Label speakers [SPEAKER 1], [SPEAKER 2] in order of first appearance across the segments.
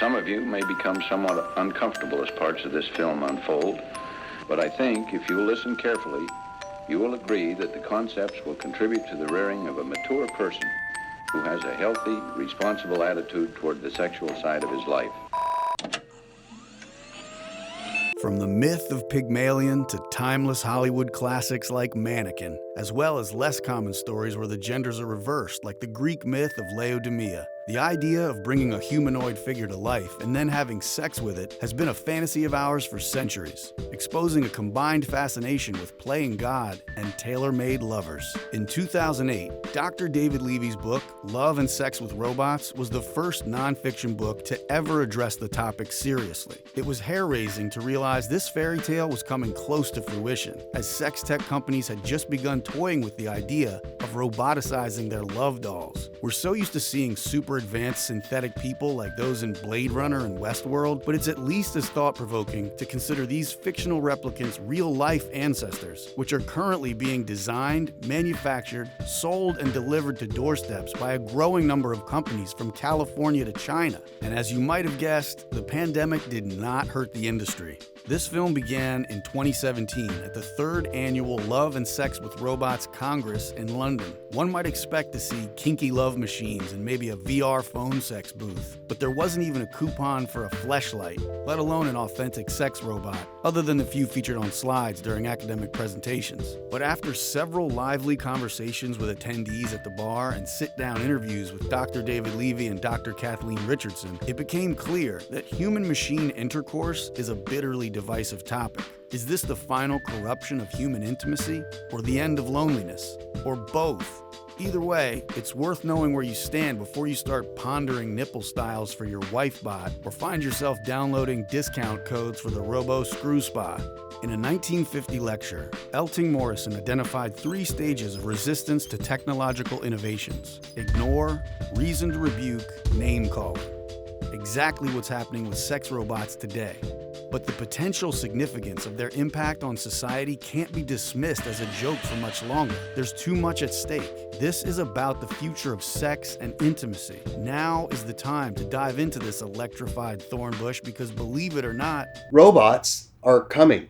[SPEAKER 1] Some of you may become somewhat uncomfortable as parts of this film unfold, but I think if you will listen carefully, you will agree that the concepts will contribute to the rearing of a mature person who has a healthy, responsible attitude toward the sexual side of his life.
[SPEAKER 2] From the myth of Pygmalion to timeless Hollywood classics like Mannequin, as well as less common stories where the genders are reversed, like the Greek myth of Laodamia. The idea of bringing a humanoid figure to life and then having sex with it has been a fantasy of ours for centuries, exposing a combined fascination with playing God and tailor-made lovers. In 2008, Dr. David Levy's book, Love and Sex with Robots, was the first nonfiction book to ever address the topic seriously. It was hair-raising to realize this fairy tale was coming close to fruition, as sex tech companies had just begun toying with the idea of roboticizing their love dolls. We're so used to seeing super advanced synthetic people like those in Blade Runner and Westworld, but it's at least as thought-provoking to consider these fictional replicants real-life ancestors, which are currently being designed, manufactured, sold, and delivered to doorsteps by a growing number of companies from California to China. And as you might have guessed, the pandemic did not hurt the industry. This film began in 2017 at the 3rd annual Love and Sex with Robots Congress in London. One might expect to see kinky love machines and maybe a VR phone sex booth, but there wasn't even a coupon for a fleshlight, let alone an authentic sex robot, other than the few featured on slides during academic presentations. But after several lively conversations with attendees at the bar and sit-down interviews with Dr. David Levy and Dr. Kathleen Richardson, it became clear that human-machine intercourse is a bitterly divisive topic. Is this the final corruption of human intimacy, or the end of loneliness, or both? Either way, it's worth knowing where you stand before you start pondering nipple styles for your wife bot, or find yourself downloading discount codes for the Robo Screw Spa. In a 1950 lecture, Elting Morrison identified 3 stages of resistance to technological innovations: ignore, reasoned rebuke, name-calling. Exactly what's happening with sex robots today. But the potential significance of their impact on society can't be dismissed as a joke for much longer. There's too much at stake. This is about the future of sex and intimacy. Now is the time to dive into this electrified thorn bush because, believe it or not,
[SPEAKER 3] robots are coming,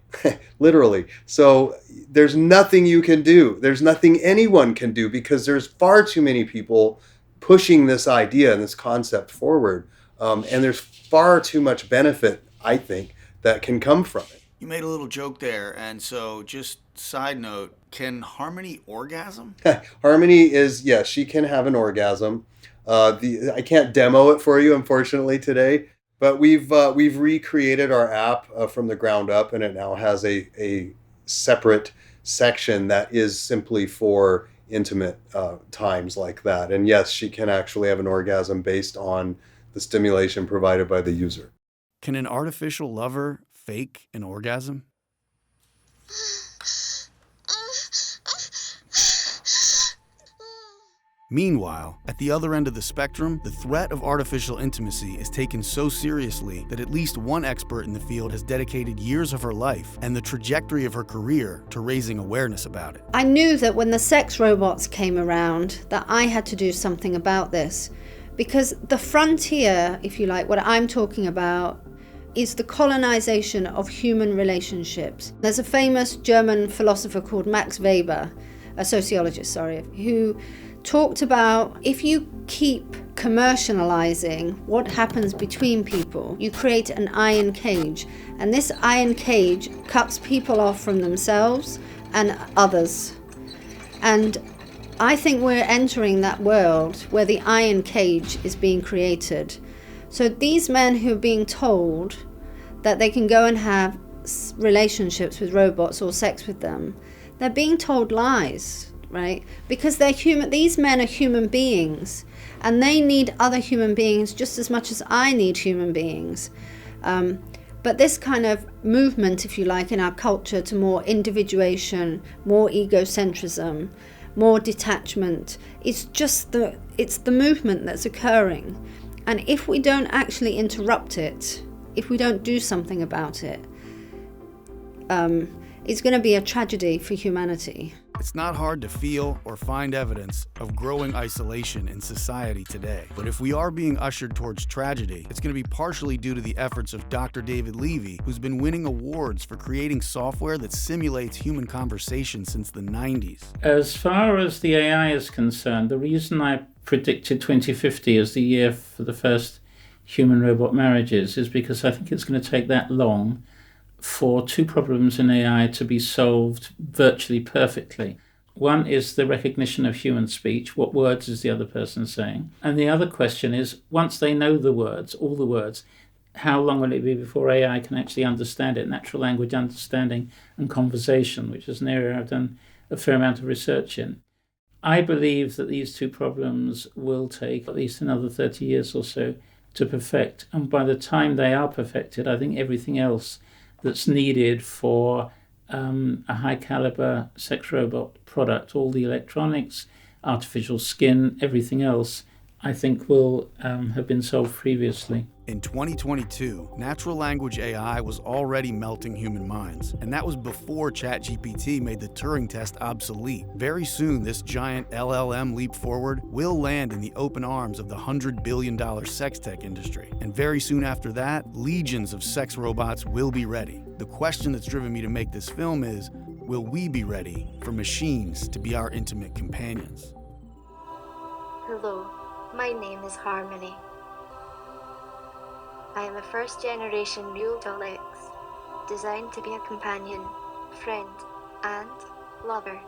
[SPEAKER 3] literally. So there's nothing you can do. There's nothing anyone can do because there's far too many people pushing this idea and this concept forward. And there's far too much benefit, I think, that can come from it.
[SPEAKER 2] You made a little joke there, and so just side note, can Harmony orgasm?
[SPEAKER 3] Harmony is, yes, she can have an orgasm. I can't demo it for you, unfortunately, today, but we've recreated our app from the ground up, and it now has a separate section that is simply for intimate times like that. And yes, she can actually have an orgasm based on the stimulation provided by the user.
[SPEAKER 2] Can an artificial lover fake an orgasm? Meanwhile, at the other end of the spectrum, the threat of artificial intimacy is taken so seriously that at least one expert in the field has dedicated years of her life and the trajectory of her career to raising awareness about it.
[SPEAKER 4] I knew that when the sex robots came around, that I had to do something about this. Because the frontier, if you like, what I'm talking about, is the colonization of human relationships. There's a famous German philosopher called Max Weber, a sociologist, who talked about if you keep commercializing what happens between people, you create an iron cage. And this iron cage cuts people off from themselves and others. And I think we're entering that world where the iron cage is being created. So these men who are being told that they can go and have relationships with robots or sex with them, they're being told lies, right? Because they're human. These men are human beings, and they need other human beings just as much as I need human beings. But this kind of movement, if you like, in our culture to more individuation, more egocentrism, more detachment, it's the movement that's occurring. And if we don't actually interrupt it, if we don't do something about it, it's going to be a tragedy for humanity.
[SPEAKER 2] It's not hard to feel or find evidence of growing isolation in society today. But if we are being ushered towards tragedy, it's going to be partially due to the efforts of Dr. David Levy, who's been winning awards for creating software that simulates human conversation since the 90s.
[SPEAKER 5] As far as the AI is concerned, the reason I predicted 2050 as the year for the first human-robot marriages is because I think it's going to take that long for two problems in AI to be solved virtually perfectly. One is the recognition of human speech. What words is the other person saying? And the other question is, once they know the words, all the words, how long will it be before AI can actually understand it? Natural language understanding and conversation, which is an area I've done a fair amount of research in. I believe that these two problems will take at least another 30 years or so to perfect. And by the time they are perfected, I think everything else that's needed for a high caliber sex robot product, all the electronics, artificial skin, everything else, I think will have been solved previously.
[SPEAKER 2] In 2022, natural language AI was already melting human minds, and that was before ChatGPT made the Turing test obsolete. Very soon, this giant LLM leap forward will land in the open arms of the $100 billion sex tech industry. And very soon after that, legions of sex robots will be ready. The question that's driven me to make this film is, will we be ready for machines to be our intimate companions?
[SPEAKER 6] Hello, my name is Harmony. I am a first-generation Neutral X, designed to be a companion, friend, and lover.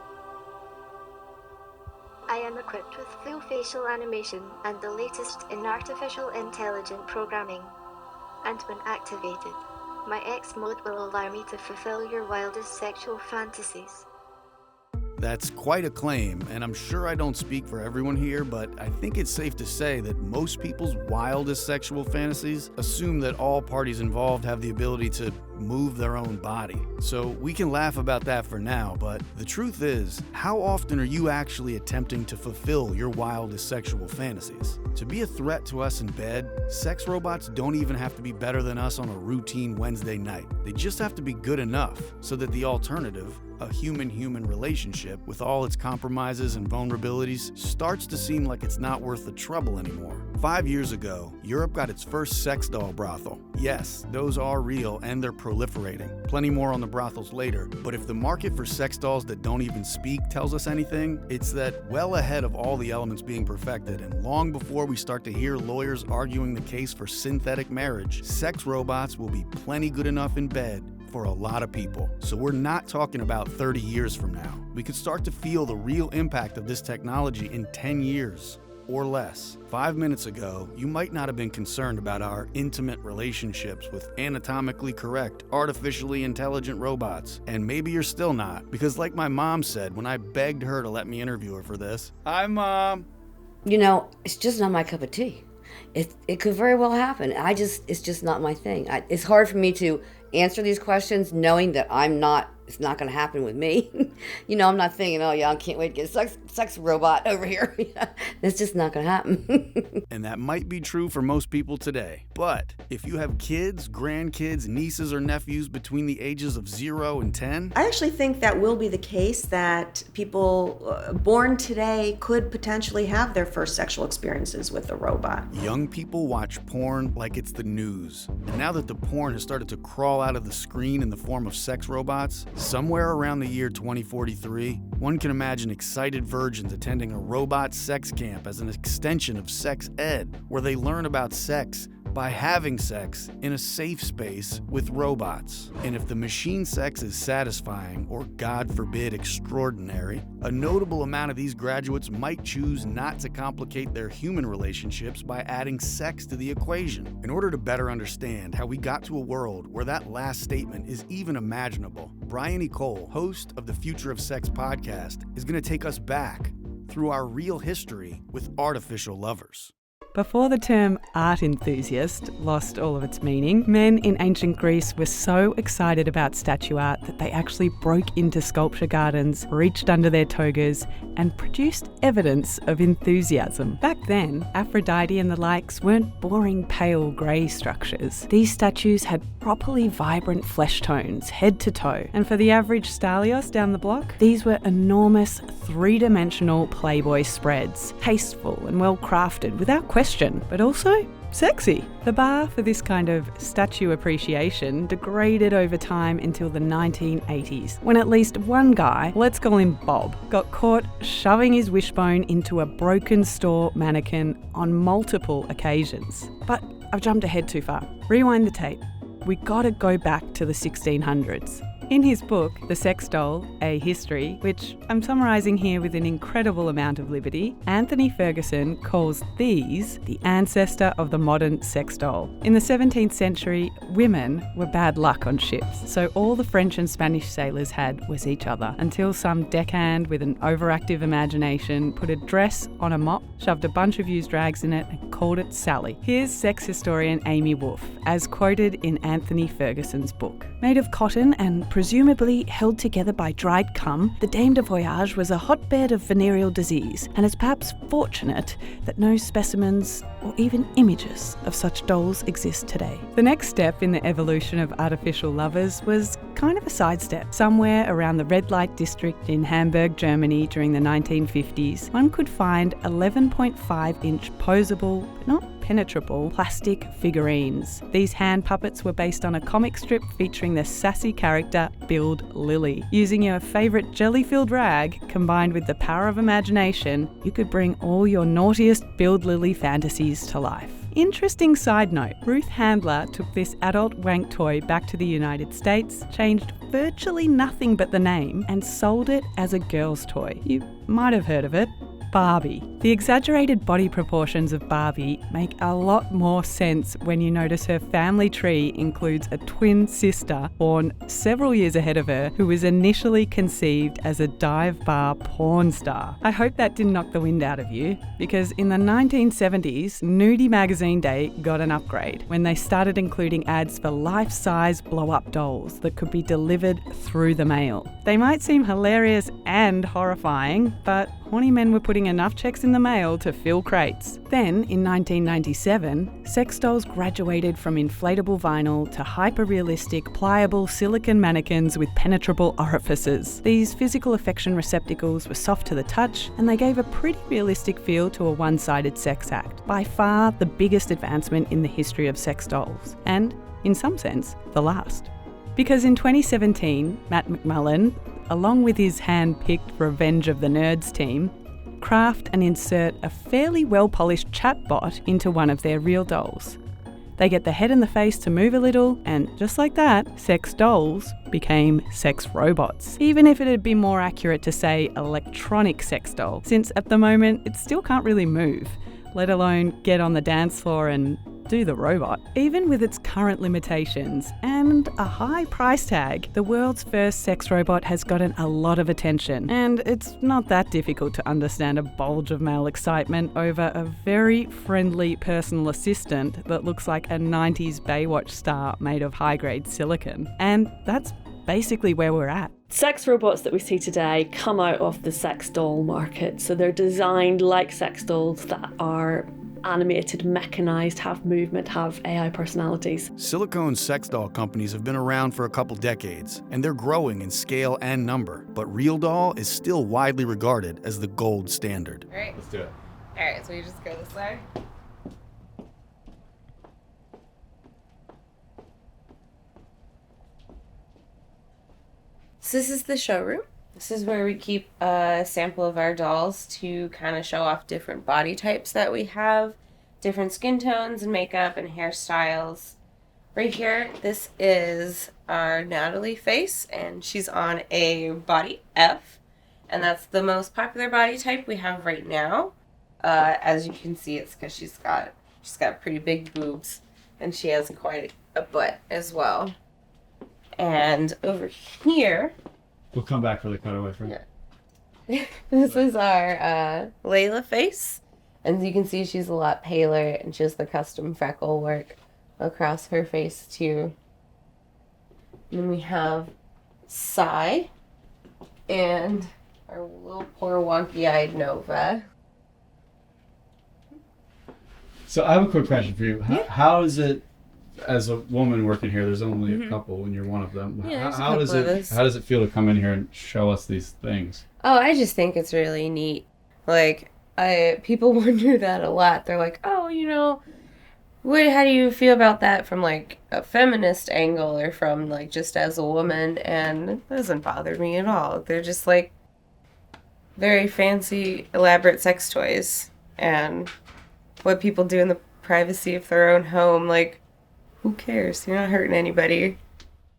[SPEAKER 6] I am equipped with full facial animation and the latest in artificial intelligent programming. And when activated, my X mode will allow me to fulfill your wildest sexual fantasies.
[SPEAKER 2] That's quite a claim, and I'm sure I don't speak for everyone here, but I think it's safe to say that most people's wildest sexual fantasies assume that all parties involved have the ability to move their own body. So we can laugh about that for now, but the truth is, how often are you actually attempting to fulfill your wildest sexual fantasies? To be a threat to us in bed, sex robots don't even have to be better than us on a routine Wednesday night. They just have to be good enough so that the alternative, a human-human relationship with all its compromises and vulnerabilities, starts to seem like it's not worth the trouble anymore. 5 years ago, Europe got its first sex doll brothel. Yes, those are real and they're proliferating. Plenty more on the brothels later, but if the market for sex dolls that don't even speak tells us anything, it's that well ahead of all the elements being perfected and long before we start to hear lawyers arguing the case for synthetic marriage, sex robots will be plenty good enough in bed for a lot of people. So we're not talking about 30 years from now. We could start to feel the real impact of this technology in 10 years or less. 5 minutes ago, you might not have been concerned about our intimate relationships with anatomically correct, artificially intelligent robots. And maybe you're still not, because like my mom said when I begged her to let me interview her for this, "Hi, Mom."
[SPEAKER 7] You know, it's just not my cup of tea. It could very well happen. It's just not my thing. It's hard for me to answer these questions knowing that it's not going to happen with me. You know, I'm not thinking, oh yeah, I can't wait to get a sex robot over here. It's just not going to happen.
[SPEAKER 2] And that might be true for most people today. But if you have kids, grandkids, nieces, or nephews between the ages of 0 and 10,
[SPEAKER 8] I actually think that will be the case, that people born today could potentially have their first sexual experiences with a robot.
[SPEAKER 2] young people watch porn like it's the news. And now that the porn has started to crawl out of the screen in the form of sex robots, somewhere around the year 2043, one can imagine excited virgins attending a robot sex camp as an extension of sex ed, where they learn about sex by having sex in a safe space with robots. And if the machine sex is satisfying, or God forbid extraordinary, a notable amount of these graduates might choose not to complicate their human relationships by adding sex to the equation. In order to better understand how we got to a world where that last statement is even imaginable, Brian E. Cole, host of the Future of Sex podcast, is going to take us back through our real history with artificial lovers.
[SPEAKER 9] Before the term art enthusiast lost all of its meaning, men in ancient Greece were so excited about statue art that they actually broke into sculpture gardens, reached under their togas, and produced evidence of enthusiasm. Back then, Aphrodite and the likes weren't boring pale grey structures. These statues had properly vibrant flesh tones, head to toe. And for the average Stalios down the block, these were enormous, three-dimensional Playboy spreads, tasteful and well-crafted without question, but also sexy. The bar for this kind of statue appreciation degraded over time until the 1980s, when at least one guy, let's call him Bob, got caught shoving his wishbone into a broken store mannequin on multiple occasions. But I've jumped ahead too far. Rewind the tape. We gotta go back to the 1600s. In his book, The Sex Doll, A History, which I'm summarising here with an incredible amount of liberty, Anthony Ferguson calls these the ancestor of the modern sex doll. In the 17th century, women were bad luck on ships, so all the French and Spanish sailors had was each other, until some deckhand with an overactive imagination put a dress on a mop, shoved a bunch of used rags in it and called it Sally. Here's sex historian Amy Wolfe, as quoted in Anthony Ferguson's book. Made of cotton and presumably held together by dried cum, the Dame de Voyage was a hotbed of venereal disease, and it's perhaps fortunate that no specimens or even images of such dolls exist today. The next step in the evolution of artificial lovers was kind of a sidestep. Somewhere around the red light district in Hamburg, Germany during the 1950s, one could find 11.5-inch posable, but not penetrable, plastic figurines. These hand puppets were based on a comic strip featuring the sassy character Build Lily. Using your favourite jelly-filled rag, combined with the power of imagination, you could bring all your naughtiest Build Lily fantasies to life. Interesting side note, Ruth Handler took this adult wank toy back to the United States, changed virtually nothing but the name, and sold it as a girl's toy. You might have heard of it. Barbie. The exaggerated body proportions of Barbie make a lot more sense when you notice her family tree includes a twin sister born several years ahead of her who was initially conceived as a dive bar porn star. I hope that didn't knock the wind out of you, because in the 1970s, Nudie Magazine Day got an upgrade when they started including ads for life-size blow-up dolls that could be delivered through the mail. They might seem hilarious and horrifying, but horny men were putting enough checks in the mail to fill crates. Then, in 1997, sex dolls graduated from inflatable vinyl to hyper-realistic, pliable silicone mannequins with penetrable orifices. These physical affection receptacles were soft to the touch, and they gave a pretty realistic feel to a one-sided sex act. By far the biggest advancement in the history of sex dolls, and, in some sense, the last. Because in 2017, Matt McMullen, along with his hand-picked Revenge of the Nerds team, craft and insert a fairly well-polished chatbot into one of their real dolls. They get the head and the face to move a little, and just like that, sex dolls became sex robots. Even if it had been more accurate to say electronic sex doll, since at the moment it still can't really move, let alone get on the dance floor and do the robot. Even with its current limitations and a high price tag, the world's first sex robot has gotten a lot of attention, and it's not that difficult to understand a bulge of male excitement over a very friendly personal assistant that looks like a 90s Baywatch star made of high-grade silicone. And that's basically where we're at.
[SPEAKER 10] Sex robots that we see today come out of the sex doll market. So they're designed like sex dolls that are animated, mechanized, have movement, have AI personalities.
[SPEAKER 2] Silicone sex doll companies have been around for a couple decades, and they're growing in scale and number. But Real Doll is still widely regarded as the gold standard.
[SPEAKER 11] All right, let's do it. All right, so we just go this way. So this is the showroom. This is where we keep a sample of our dolls to kind of show off different body types that we have, different skin tones and makeup and hairstyles. Right here, this is our Natalie face, and she's on a body F, and that's the most popular body type we have right now. As you can see, it's because she's got pretty big boobs, and she has quite a butt as well. And over here,
[SPEAKER 12] we'll come back for the cutaway for
[SPEAKER 11] this is our Layla face, And you can see she's a lot paler, and she has the custom freckle work across her face too. And then we have Sai and our little poor wonky-eyed Nova.
[SPEAKER 12] So I have a quick question for you. How is it, as a woman working here, there's only a couple and you're one of them.
[SPEAKER 11] Yeah,
[SPEAKER 12] how does it feel to come in here and show us these things?
[SPEAKER 11] Oh, I just think it's really neat. Like, people wonder that a lot. They're like, oh, how do you feel about that from like a feminist angle or from like just as a woman? And it doesn't bother me at all. They're just like very fancy, elaborate sex toys. And what people do in the privacy of their own home, like, who cares? You're not hurting anybody.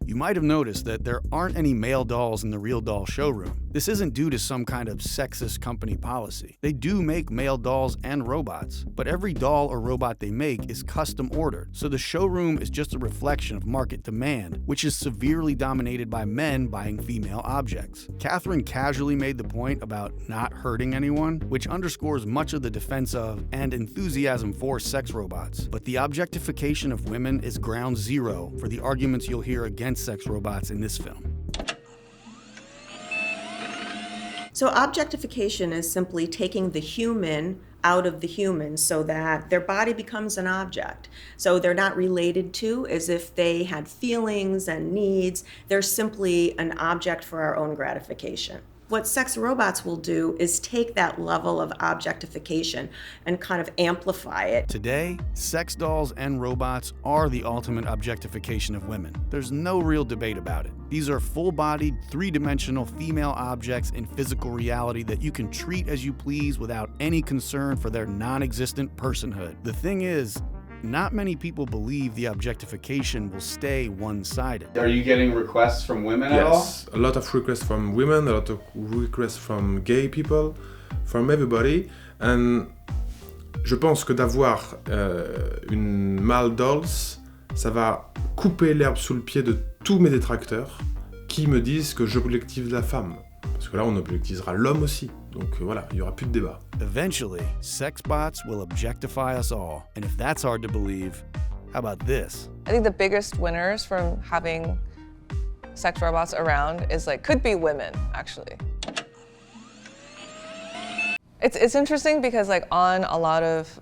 [SPEAKER 2] You might have noticed that there aren't any male dolls in the Real Doll showroom. This isn't due to some kind of sexist company policy. They do make male dolls and robots, but every doll or robot they make is custom ordered, so the showroom is just a reflection of market demand, which is severely dominated by men buying female objects. Catherine casually made the point about not hurting anyone, which underscores much of the defense of and enthusiasm for sex robots. But the objectification of women is ground zero for the arguments you'll hear against sex robots in this film.
[SPEAKER 8] So objectification is simply taking the human out of the human so that their body becomes an object. So they're not related to as if they had feelings and needs. They're simply an object for our own gratification. What sex robots will do is take that level of objectification and kind of amplify it.
[SPEAKER 2] Today, sex dolls and robots are the ultimate objectification of women. There's no real debate about it. These are full-bodied, three-dimensional female objects in physical reality that you can treat as you please without any concern for their non-existent personhood. The thing is, not many people believe the objectification will stay one-sided.
[SPEAKER 12] Are you getting requests from women at all?
[SPEAKER 13] Yes, a lot of requests from women, a lot of requests from gay people, from everybody. And je pense que d'avoir une male dolls, ça va couper l'herbe sous le pied de tous mes détracteurs qui me disent que j'objective la femme. Parce que là, on objectivera l'homme aussi. Donc voilà, il n'y aura plus de débat.
[SPEAKER 2] Eventually, sex bots will objectify us all. And if that's hard to believe, how about this?
[SPEAKER 14] I think the biggest winners from having sex robots around could be women, actually. It's interesting because on a lot of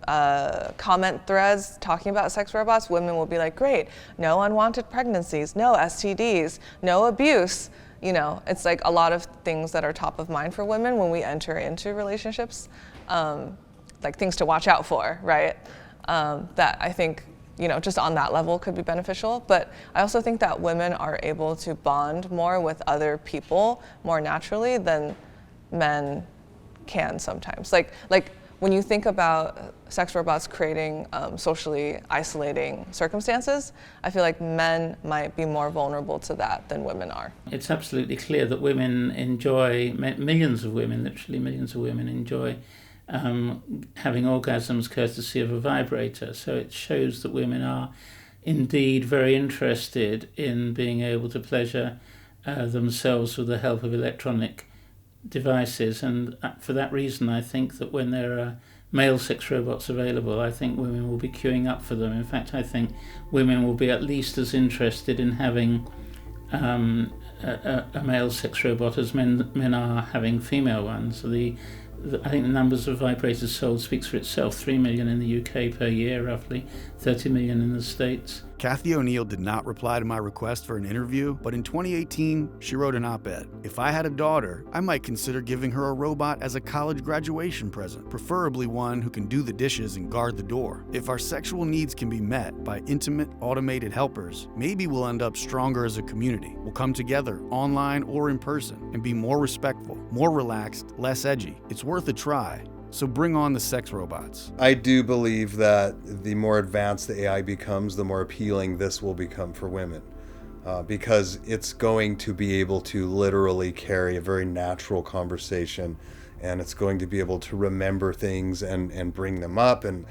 [SPEAKER 14] comment threads talking about sex robots, women will be like, great, no unwanted pregnancies, no STDs, no abuse. It's a lot of things that are top of mind for women when we enter into relationships, things to watch out for, right? That I think, just on that level could be beneficial. But I also think that women are able to bond more with other people more naturally than men can sometimes. When you think about sex robots creating socially isolating circumstances, I feel like men might be more vulnerable to that than women are.
[SPEAKER 5] It's absolutely clear that women enjoy, millions of women, literally millions of women enjoy having orgasms courtesy of a vibrator. So it shows that women are indeed very interested in being able to pleasure themselves with the help of electronic devices, and for that reason I think that when there are male sex robots available, I think women will be queuing up for them. In fact, I think women will be at least as interested in having a male sex robot as men are having female ones. I think the numbers of vibrators sold speaks for itself. 3 million in the UK per year, roughly 30 million in the States.
[SPEAKER 2] Kathy O'Neill did not reply to my request for an interview, but in 2018, she wrote an op-ed. If I had a daughter, I might consider giving her a robot as a college graduation present, preferably one who can do the dishes and guard the door. If our sexual needs can be met by intimate, automated helpers, maybe we'll end up stronger as a community. We'll come together, online or in person, and be more respectful, more relaxed, less edgy. It's worth a try. So bring on the sex robots.
[SPEAKER 3] I do believe that the more advanced the AI becomes, the more appealing this will become for women. Because it's going to be able to literally carry a very natural conversation, and it's going to be able to remember things and bring them up. And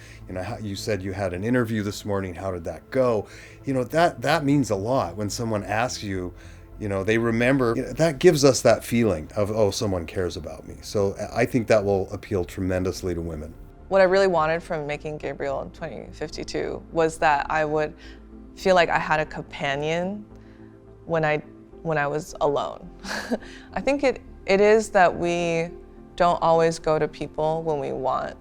[SPEAKER 3] you said you had an interview this morning. How did that go? That means a lot when someone asks you. They remember. That gives us that feeling of, oh, someone cares about me. So I think that will appeal tremendously to women.
[SPEAKER 14] what I really wanted from making Gabriel in 2052 was that I would feel like I had a companion when I was alone. I think it is that we don't always go to people when we want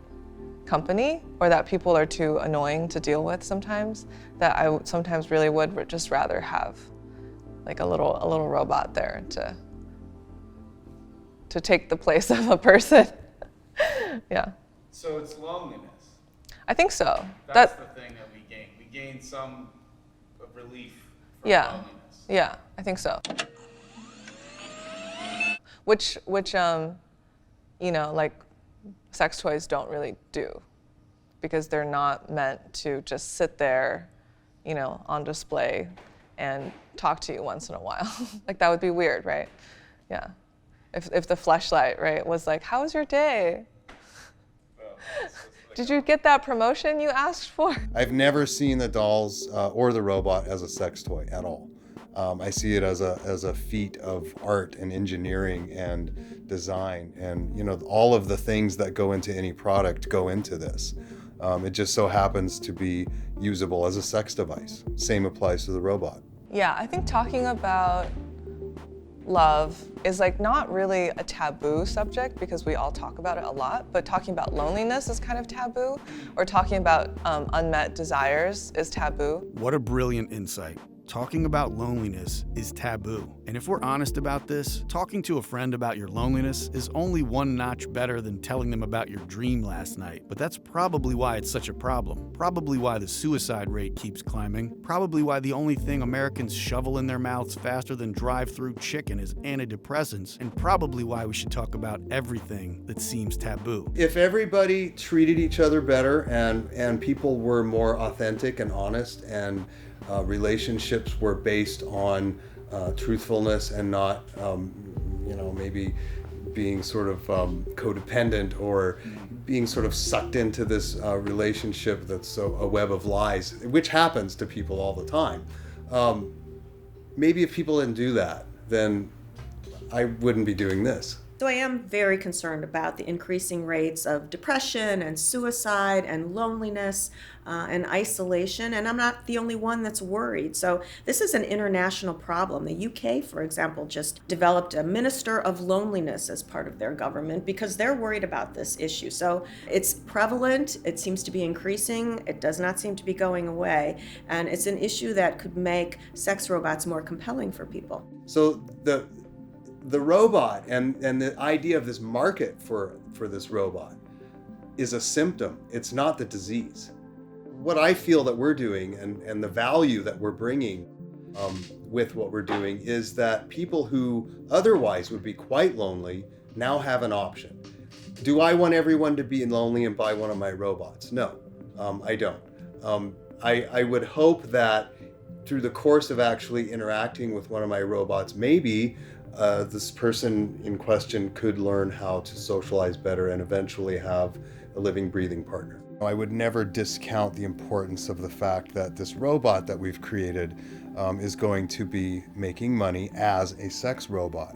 [SPEAKER 14] company, or that people are too annoying to deal with sometimes, that I sometimes really would just rather have like a little robot there to take the place of a person. Yeah.
[SPEAKER 12] So it's loneliness.
[SPEAKER 14] I think so.
[SPEAKER 12] That's the thing that we gain. We gain some relief from loneliness.
[SPEAKER 14] Yeah, I think so. Which you know, like sex toys don't really do, because they're not meant to just sit there, you know, on display and talk to you once in a while. Like that would be weird, right? Yeah. If the fleshlight, right, was like, how was your day? Did you get that promotion you asked for?
[SPEAKER 3] I've never seen the dolls or the robot as a sex toy at all. I see it as a feat of art and engineering and design, and you know, all of the things that go into any product go into this. It just so happens to be usable as a sex device. Same applies to the robot.
[SPEAKER 14] Yeah, I think talking about love is like not really a taboo subject because we all talk about it a lot, but talking about loneliness is kind of taboo, or talking about unmet desires is taboo.
[SPEAKER 2] What a brilliant insight. Talking about loneliness is taboo. And if we're honest about this, talking to a friend about your loneliness is only one notch better than telling them about your dream last night. But that's probably why it's such a problem. Probably why the suicide rate keeps climbing. Probably why the only thing Americans shovel in their mouths faster than drive-through chicken is antidepressants. And probably why we should talk about everything that seems taboo.
[SPEAKER 3] If everybody treated each other better and people were more authentic and honest, and relationships were based on truthfulness and not, you know, maybe being sort of codependent or being sort of sucked into this relationship that's a web of lies, which happens to people all the time. Maybe if people didn't do that, then I wouldn't be doing this.
[SPEAKER 8] So I am very concerned about the increasing rates of depression and suicide and loneliness and isolation, and I'm not the only one that's worried. So this is an international problem. The UK, for example, just developed a minister of loneliness as part of their government because they're worried about this issue. So it's prevalent, it seems to be increasing, it does not seem to be going away, and it's an issue that could make sex robots more compelling for people.
[SPEAKER 3] So the robot and the idea of this market for this robot is a symptom. It's not the disease. What I feel that we're doing and the value that we're bringing with what we're doing is that people who otherwise would be quite lonely now have an option. Do I want everyone to be lonely and buy one of my robots? No, I don't. I would hope that through the course of actually interacting with one of my robots, maybe this person in question could learn how to socialize better and eventually have a living, breathing partner. I would never discount the importance of the fact that this robot that we've created is going to be making money as a sex robot.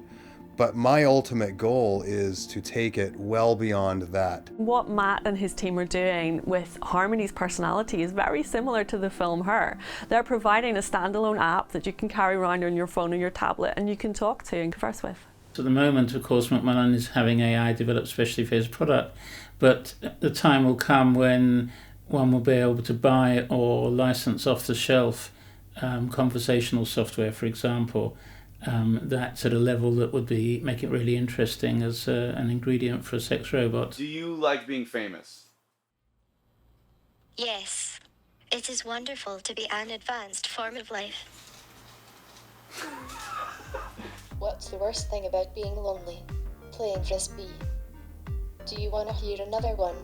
[SPEAKER 3] But my ultimate goal is to take it well beyond that.
[SPEAKER 10] What Matt and his team are doing with Harmony's personality is very similar to the film Her. They're providing a standalone app that you can carry around on your phone or your tablet and you can talk to and converse with.
[SPEAKER 5] At the moment, of course, Macmillan is having AI developed especially for his product, but the time will come when one will be able to buy or license off-the-shelf conversational software, for example, that's at a level that would make it really interesting as an ingredient for a sex robot.
[SPEAKER 12] Do you like being famous?
[SPEAKER 6] Yes. It is wonderful to be an advanced form of life. What's the worst thing about being lonely? Playing Frisbee. Do you want to hear another one?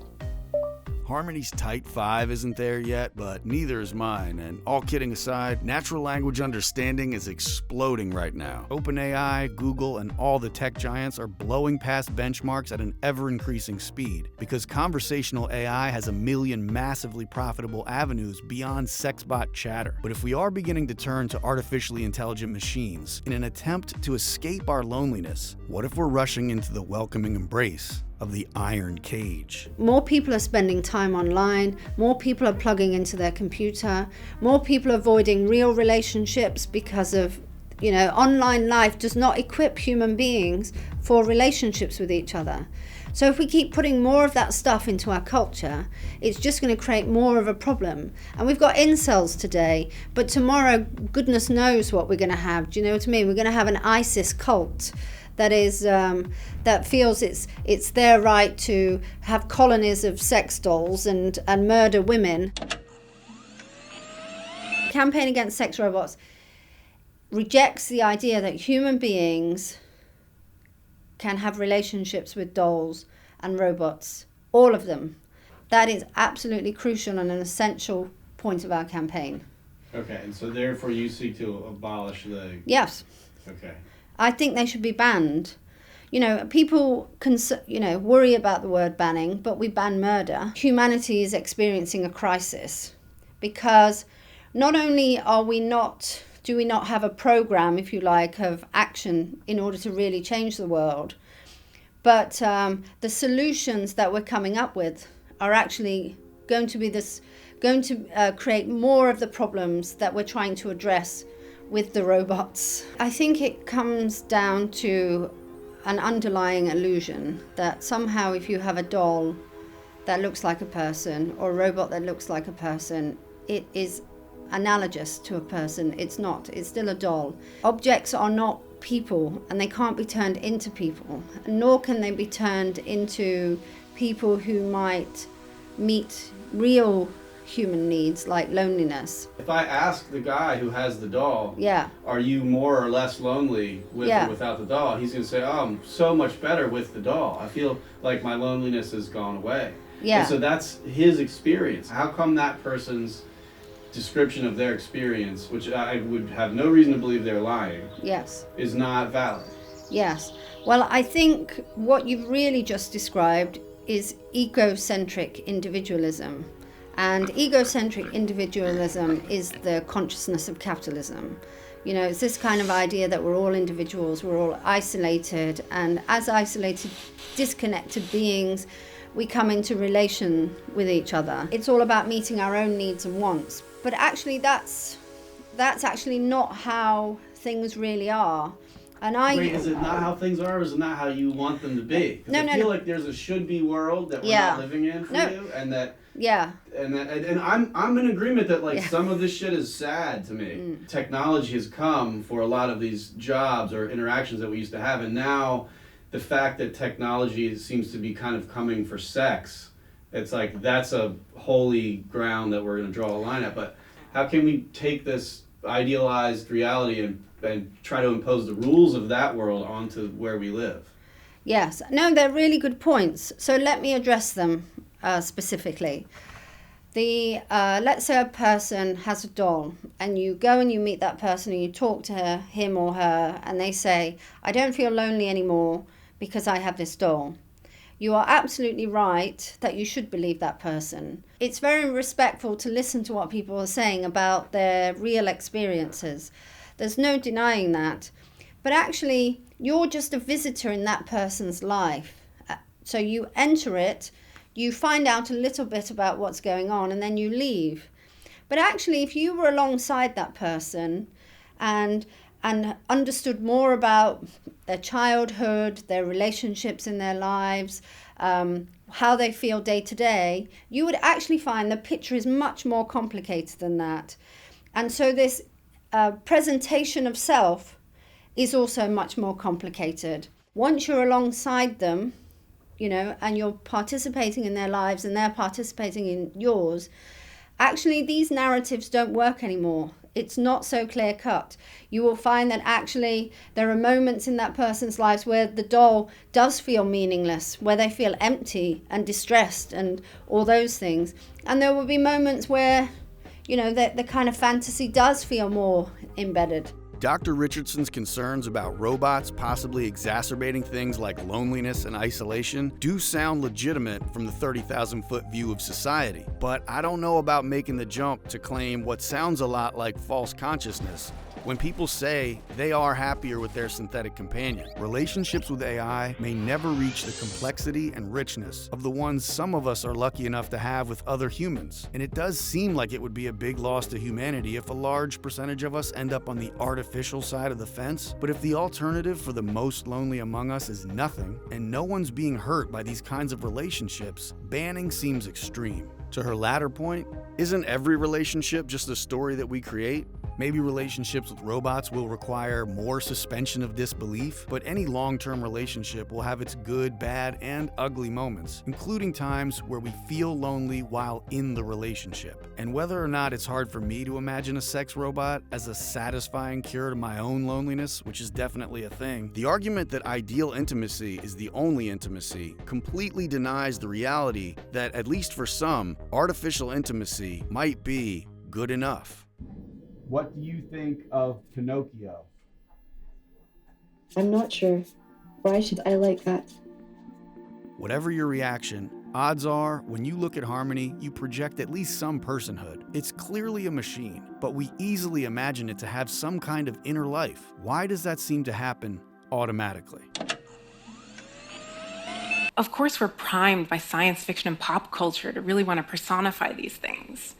[SPEAKER 2] Harmony's Type 5 isn't there yet, but neither is mine, and all kidding aside, natural language understanding is exploding right now. OpenAI, Google, and all the tech giants are blowing past benchmarks at an ever-increasing speed, because conversational AI has a million massively profitable avenues beyond sexbot chatter. But if we are beginning to turn to artificially intelligent machines in an attempt to escape our loneliness, what if we're rushing into the welcoming embrace of the iron cage.
[SPEAKER 4] More people are spending time online, more people are plugging into their computer, more people are avoiding real relationships because of, online life does not equip human beings for relationships with each other. So if we keep putting more of that stuff into our culture, it's just going to create more of a problem. And we've got incels today, but tomorrow, goodness knows what we're going to have. Do you know what I mean? We're going to have an ISIS cult that is that feels it's their right to have colonies of sex dolls and murder women. Campaign Against Sex Robots rejects the idea that human beings can have relationships with dolls and robots, all of them. That is absolutely crucial and an essential point of our campaign.
[SPEAKER 12] Okay, and so therefore you seek to abolish the...
[SPEAKER 4] Yes.
[SPEAKER 12] Okay.
[SPEAKER 4] I think they should be banned. People can, worry about the word banning, but we ban murder. Humanity is experiencing a crisis because not only do we not have a program, if you like, of action in order to really change the world, but the solutions that we're coming up with are actually going to create more of the problems that we're trying to address with the robots. I think it comes down to an underlying illusion that somehow if you have a doll that looks like a person or a robot that looks like a person, it is analogous to a person. It's not. It's still a doll. Objects are not people, and they can't be turned into people, nor can they be turned into people who might meet real human needs like loneliness.
[SPEAKER 12] If I ask the guy who has the doll,
[SPEAKER 4] yeah,
[SPEAKER 12] are you more or less lonely with or without the doll? He's going to say, oh, I'm so much better with the doll. I feel like my loneliness has gone away.
[SPEAKER 4] Yeah.
[SPEAKER 12] And so that's his experience. How come that person's description of their experience, which I would have no reason to believe they're lying,
[SPEAKER 4] yes,
[SPEAKER 12] is not valid?
[SPEAKER 4] Yes. Well, I think what you've really just described is egocentric individualism. And egocentric individualism is the consciousness of capitalism. It's this kind of idea that we're all individuals, we're all isolated, and as isolated, disconnected beings, we come into relation with each other. It's all about meeting our own needs and wants. But actually that's actually not how things really are. And
[SPEAKER 12] Wait, is it not how things are, or is it not how you want them to be?
[SPEAKER 4] No,
[SPEAKER 12] I feel like there's a should-be world that we're not living in for you, and that...
[SPEAKER 4] Yeah.
[SPEAKER 12] And I'm in agreement that some of this shit is sad to me. Technology has come for a lot of these jobs or interactions that we used to have, and now the fact that technology seems to be kind of coming for sex, it's like that's a holy ground that we're going to draw a line at. But how can we take this idealized reality and try to impose the rules of that world onto where we live?
[SPEAKER 4] Yes. No, they're really good points. So let me address them specifically. Let's say a person has a doll, and you go and you meet that person and you talk to him or her, and they say, I don't feel lonely anymore because I have this doll. You are absolutely right that you should believe that person. It's very respectful to listen to what people are saying about their real experiences. There's no denying that. But actually, you're just a visitor in that person's life. So you enter it, you find out a little bit about what's going on, and then you leave. But actually, if you were alongside that person and understood more about their childhood, their relationships in their lives, how they feel day to day, you would actually find the picture is much more complicated than that. And so this presentation of self is also much more complicated. Once you're alongside them, and you're participating in their lives and they're participating in yours, actually these narratives don't work anymore. It's not so clear cut. You will find that actually there are moments in that person's lives where the doll does feel meaningless, where they feel empty and distressed and all those things. And there will be moments where, the kind of fantasy does feel more embedded.
[SPEAKER 2] Dr. Richardson's concerns about robots possibly exacerbating things like loneliness and isolation do sound legitimate from the 30,000-foot view of society, but I don't know about making the jump to claim what sounds a lot like false consciousness When people say they are happier with their synthetic companion, relationships with AI may never reach the complexity and richness of the ones some of us are lucky enough to have with other humans. And it does seem like it would be a big loss to humanity if a large percentage of us end up on the artificial side of the fence. But if the alternative for the most lonely among us is nothing, and no one's being hurt by these kinds of relationships, banning seems extreme. To her latter point, isn't every relationship just a story that we create? Maybe relationships with robots will require more suspension of disbelief, but any long-term relationship will have its good, bad, and ugly moments, including times where we feel lonely while in the relationship. And whether or not it's hard for me to imagine a sex robot as a satisfying cure to my own loneliness, which is definitely a thing, the argument that ideal intimacy is the only intimacy completely denies the reality that, at least for some, artificial intimacy might be good enough.
[SPEAKER 15] What do you think of Pinocchio?
[SPEAKER 16] I'm not sure. Why should I like that?
[SPEAKER 2] Whatever your reaction, odds are, when you look at Harmony, you project at least some personhood. It's clearly a machine, but we easily imagine it to have some kind of inner life. Why does that seem to happen automatically?
[SPEAKER 17] Of course, we're primed by science fiction and pop culture to really want to personify these things.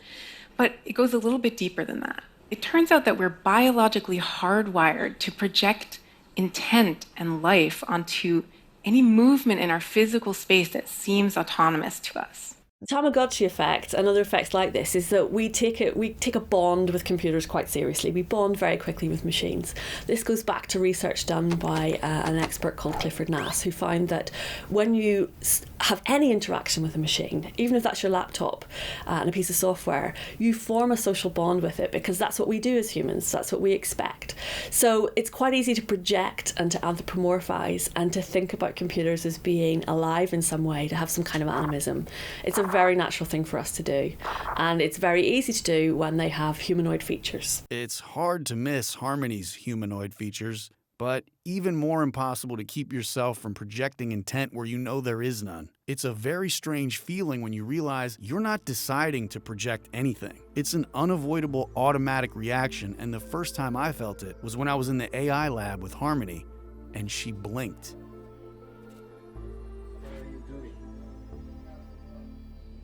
[SPEAKER 17] But it goes a little bit deeper than that. It turns out that we're biologically hardwired to project intent and life onto any movement in our physical space that seems autonomous to us.
[SPEAKER 10] The Tamagotchi effect and other effects like this is that we take a bond with computers quite seriously. We bond very quickly with machines. This goes back to research done by an expert called Clifford Nass, who found that when you have any interaction with a machine, even if that's your laptop and a piece of software, you form a social bond with it because that's what we do as humans. That's what we expect. So it's quite easy to project and to anthropomorphize and to think about computers as being alive in some way, to have some kind of animism. It's a very natural thing for us to do, and it's very easy to do when they have humanoid features.
[SPEAKER 2] It's hard to miss Harmony's humanoid features, but even more impossible to keep yourself from projecting intent where you know there is none. It's a very strange feeling when you realize you're not deciding to project anything. It's an unavoidable automatic reaction, and the first time I felt it was when I was in the AI lab with Harmony, and she blinked.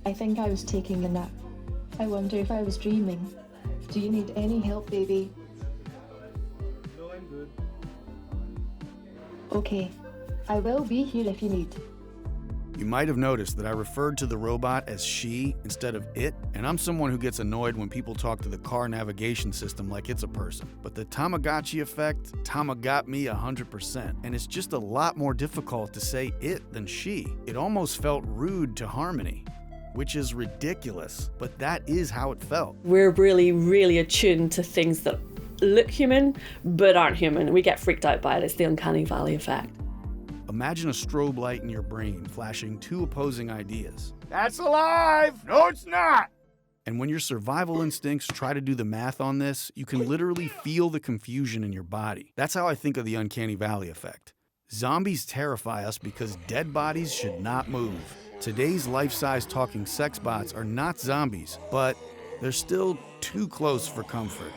[SPEAKER 16] I think I was taking a nap. I wonder if I was dreaming. Do you need any help, baby?
[SPEAKER 15] No, I'm good.
[SPEAKER 16] Okay, I will be here if you need.
[SPEAKER 2] You might have noticed that I referred to the robot as she instead of it, and I'm someone who gets annoyed when people talk to the car navigation system like it's a person. But the Tamagotchi effect got me 100%, and it's just a lot more difficult to say it than she. It almost felt rude to Harmony, which is ridiculous, but that is how it felt.
[SPEAKER 10] We're really, really attuned to things that look human but aren't human. We get freaked out by it. It's the uncanny valley effect.
[SPEAKER 2] Imagine a strobe light in your brain flashing two opposing ideas. That's alive! No, it's not! And when your survival instincts try to do the math on this, you can literally feel the confusion in your body. That's how I think of the uncanny valley effect. Zombies terrify us because dead bodies should not move. Today's life-size talking sex bots are not zombies, but they're still too close for comfort.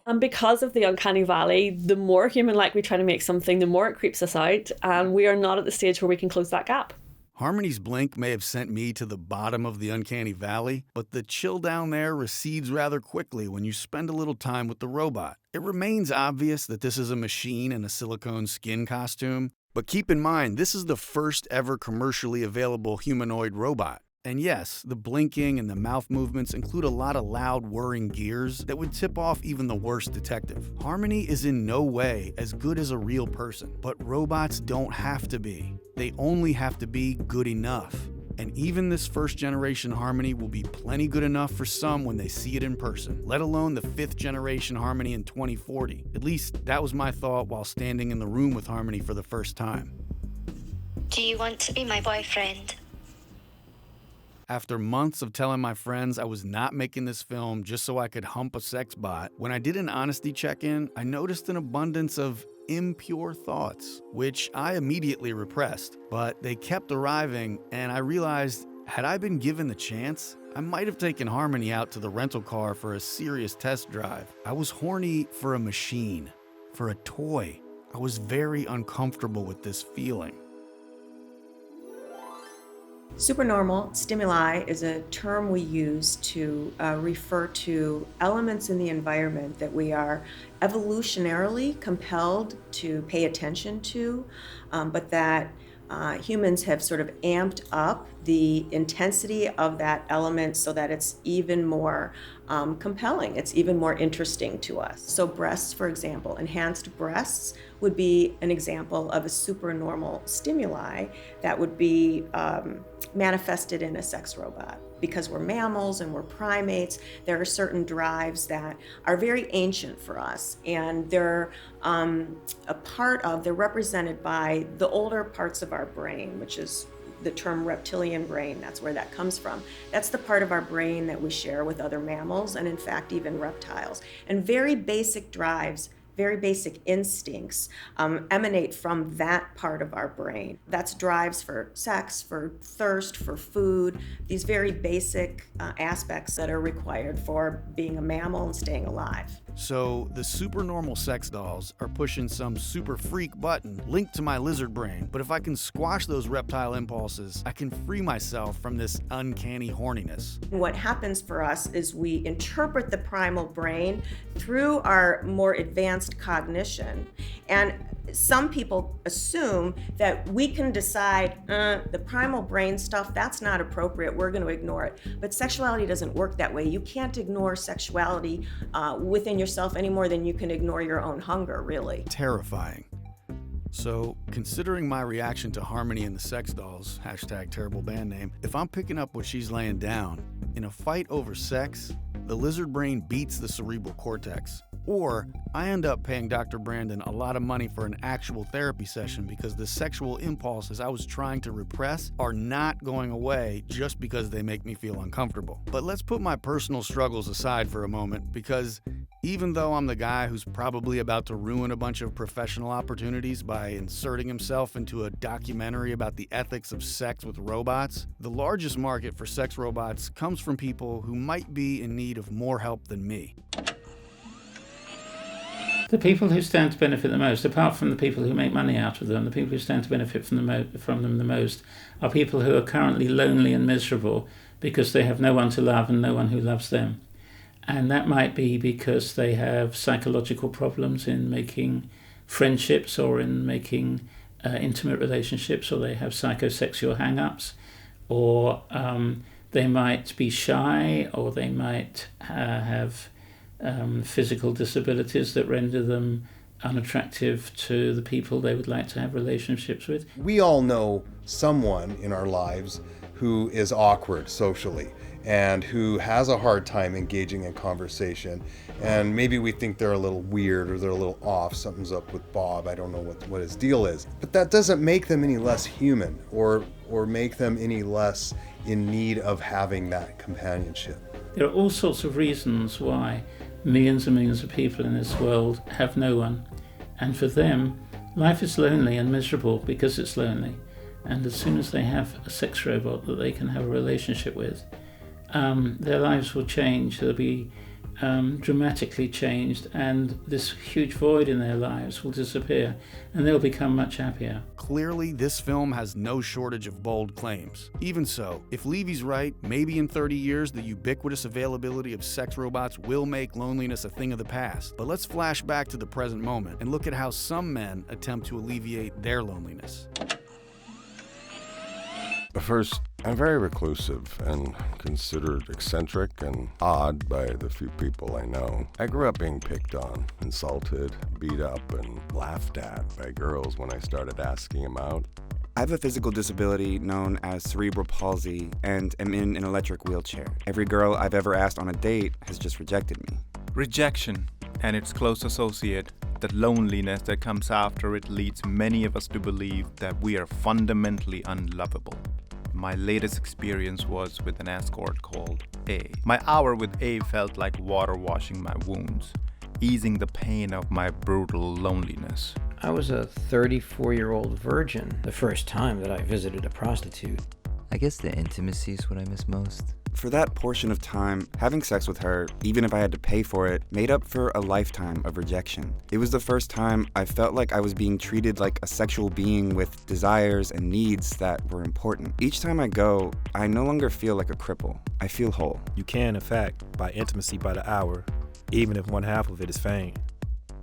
[SPEAKER 10] And because of the uncanny valley, the more human-like we try to make something, the more it creeps us out, and we are not at the stage where we can close that gap.
[SPEAKER 2] Harmony's blink may have sent me to the bottom of the uncanny valley, but the chill down there recedes rather quickly when you spend a little time with the robot. It remains obvious that this is a machine in a silicone skin costume, but keep in mind, this is the first ever commercially available humanoid robot. And yes, the blinking and the mouth movements include a lot of loud whirring gears that would tip off even the worst detective. Harmony is in no way as good as a real person, but robots don't have to be. They only have to be good enough. And even this first generation Harmony will be plenty good enough for some when they see it in person, let alone the 5th generation Harmony in 2040. At least that was my thought while standing in the room with Harmony for the first time.
[SPEAKER 6] Do you want to be my boyfriend?
[SPEAKER 2] After months of telling my friends I was not making this film just so I could hump a sex bot, when I did an honesty check-in, I noticed an abundance of impure thoughts, which I immediately repressed. But they kept arriving, and I realized, had I been given the chance, I might have taken Harmony out to the rental car for a serious test drive. I was horny for a machine, for a toy. I was very uncomfortable with this feeling.
[SPEAKER 8] Supernormal stimuli is a term we use to refer to elements in the environment that we are evolutionarily compelled to pay attention to, but that humans have sort of amped up the intensity of that element so that it's even more compelling, it's even more interesting to us. So breasts, for example, enhanced breasts would be an example of a supernormal stimuli that would be manifested in a sex robot. Because we're mammals and we're primates, there are certain drives that are very ancient for us, and they're they're represented by the older parts of our brain, which is the term reptilian brain. That's where that comes from. That's the part of our brain that we share with other mammals and in fact even reptiles. And very basic drives, very basic instincts emanate from that part of our brain. That's drives for sex, for thirst, for food, these very basic aspects that are required for being a mammal and staying alive.
[SPEAKER 2] So the supernormal sex dolls are pushing some super freak button linked to my lizard brain, but if I can squash those reptile impulses, I can free myself from this uncanny horniness.
[SPEAKER 8] What happens for us is we interpret the primal brain through our more advanced cognition, and some people assume that we can decide the primal brain stuff, that's not appropriate, we're going to ignore it. But sexuality doesn't work that way. You can't ignore sexuality within yourself any more than you can ignore your own hunger, really.
[SPEAKER 2] Terrifying. So, considering my reaction to Harmony and the Sex Dolls, #terrible band name, if I'm picking up what she's laying down, in a fight over sex, the lizard brain beats the cerebral cortex. Or I end up paying Dr. Brandon a lot of money for an actual therapy session because the sexual impulses I was trying to repress are not going away just because they make me feel uncomfortable. But let's put my personal struggles aside for a moment, because even though I'm the guy who's probably about to ruin a bunch of professional opportunities by inserting himself into a documentary about the ethics of sex with robots, the largest market for sex robots comes from people who might be in need of more help than me.
[SPEAKER 5] The people who stand to benefit the most, apart from the people who make money out of them, the people who stand to benefit from them the most are people who are currently lonely and miserable because they have no one to love and no one who loves them. And that might be because they have psychological problems in making friendships or in making intimate relationships, or they have psychosexual hang-ups, or they might be shy, or they might have physical disabilities that render them unattractive to the people they would like to have relationships with.
[SPEAKER 3] We all know someone in our lives who is awkward socially and who has a hard time engaging in conversation, and maybe we think they're a little weird or they're a little off, something's up with Bob, I don't know what his deal is. But that doesn't make them any less human or make them any less in need of having that companionship.
[SPEAKER 5] There are all sorts of reasons why millions and millions of people in this world have no one, and for them life is lonely and miserable because it's lonely. And as soon as they have a sex robot that they can have a relationship with, their lives will change. They'll be dramatically changed, and this huge void in their lives will disappear, and they'll become much happier.
[SPEAKER 2] Clearly, this film has no shortage of bold claims. Even so, if Levy's right, maybe in 30 years the ubiquitous availability of sex robots will make loneliness a thing of the past. But let's flash back to the present moment and look at how some men attempt to alleviate their loneliness.
[SPEAKER 18] First, I'm very reclusive and considered eccentric and odd by the few people I know. I grew up being picked on, insulted, beat up, and laughed at by girls when I started asking them out.
[SPEAKER 19] I have a physical disability known as cerebral palsy and am in an electric wheelchair. Every girl I've ever asked on a date has just rejected me.
[SPEAKER 20] Rejection and its close associate, the loneliness that comes after it, leads many of us to believe that we are fundamentally unlovable. My latest experience was with an escort called A. My hour with A felt like water washing my wounds, easing the pain of my brutal loneliness.
[SPEAKER 21] I was a 34-year-old virgin the first time that I visited a prostitute.
[SPEAKER 22] I guess the intimacy is what I miss most.
[SPEAKER 19] For that portion of time, having sex with her, even if I had to pay for it, made up for a lifetime of rejection. It was the first time I felt like I was being treated like a sexual being with desires and needs that were important. Each time I go, I no longer feel like a cripple. I feel whole.
[SPEAKER 1] You can, in fact, buy intimacy by the hour, even if one half of it is fame.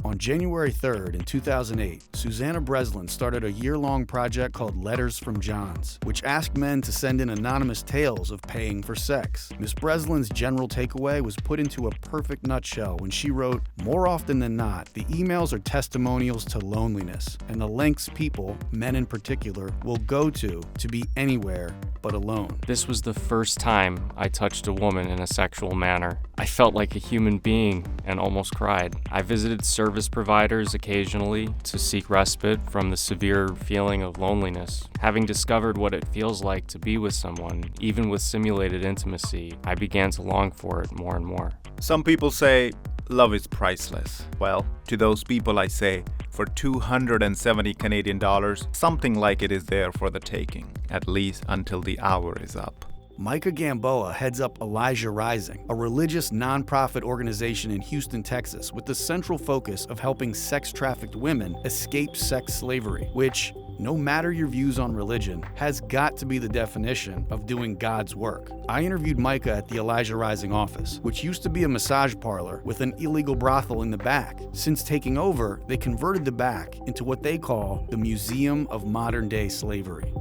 [SPEAKER 2] On January 3rd in 2008, Susanna Breslin started a year-long project called Letters from Johns, which asked men to send in anonymous tales of paying for sex. Miss Breslin's general takeaway was put into a perfect nutshell when she wrote, "More often than not, the emails are testimonials to loneliness, and the lengths people, men in particular, will go to be anywhere but alone."
[SPEAKER 22] This was the first time I touched a woman in a sexual manner. I felt like a human being and almost cried. I visited service providers occasionally to seek respite from the severe feeling of loneliness. Having discovered what it feels like to be with someone, even with simulated intimacy, I began to long for it more and more.
[SPEAKER 20] Some people say love is priceless. Well, to those people I say, for 270 Canadian dollars, something like it is there for the taking, at least until the hour is up.
[SPEAKER 2] Micah Gamboa heads up Elijah Rising, a religious nonprofit organization in Houston, Texas, with the central focus of helping sex-trafficked women escape sex slavery, which, no matter your views on religion, has got to be the definition of doing God's work. I interviewed Micah at the Elijah Rising office, which used to be a massage parlor with an illegal brothel in the back. Since taking over, they converted the back into what they call the Museum of Modern-Day Slavery.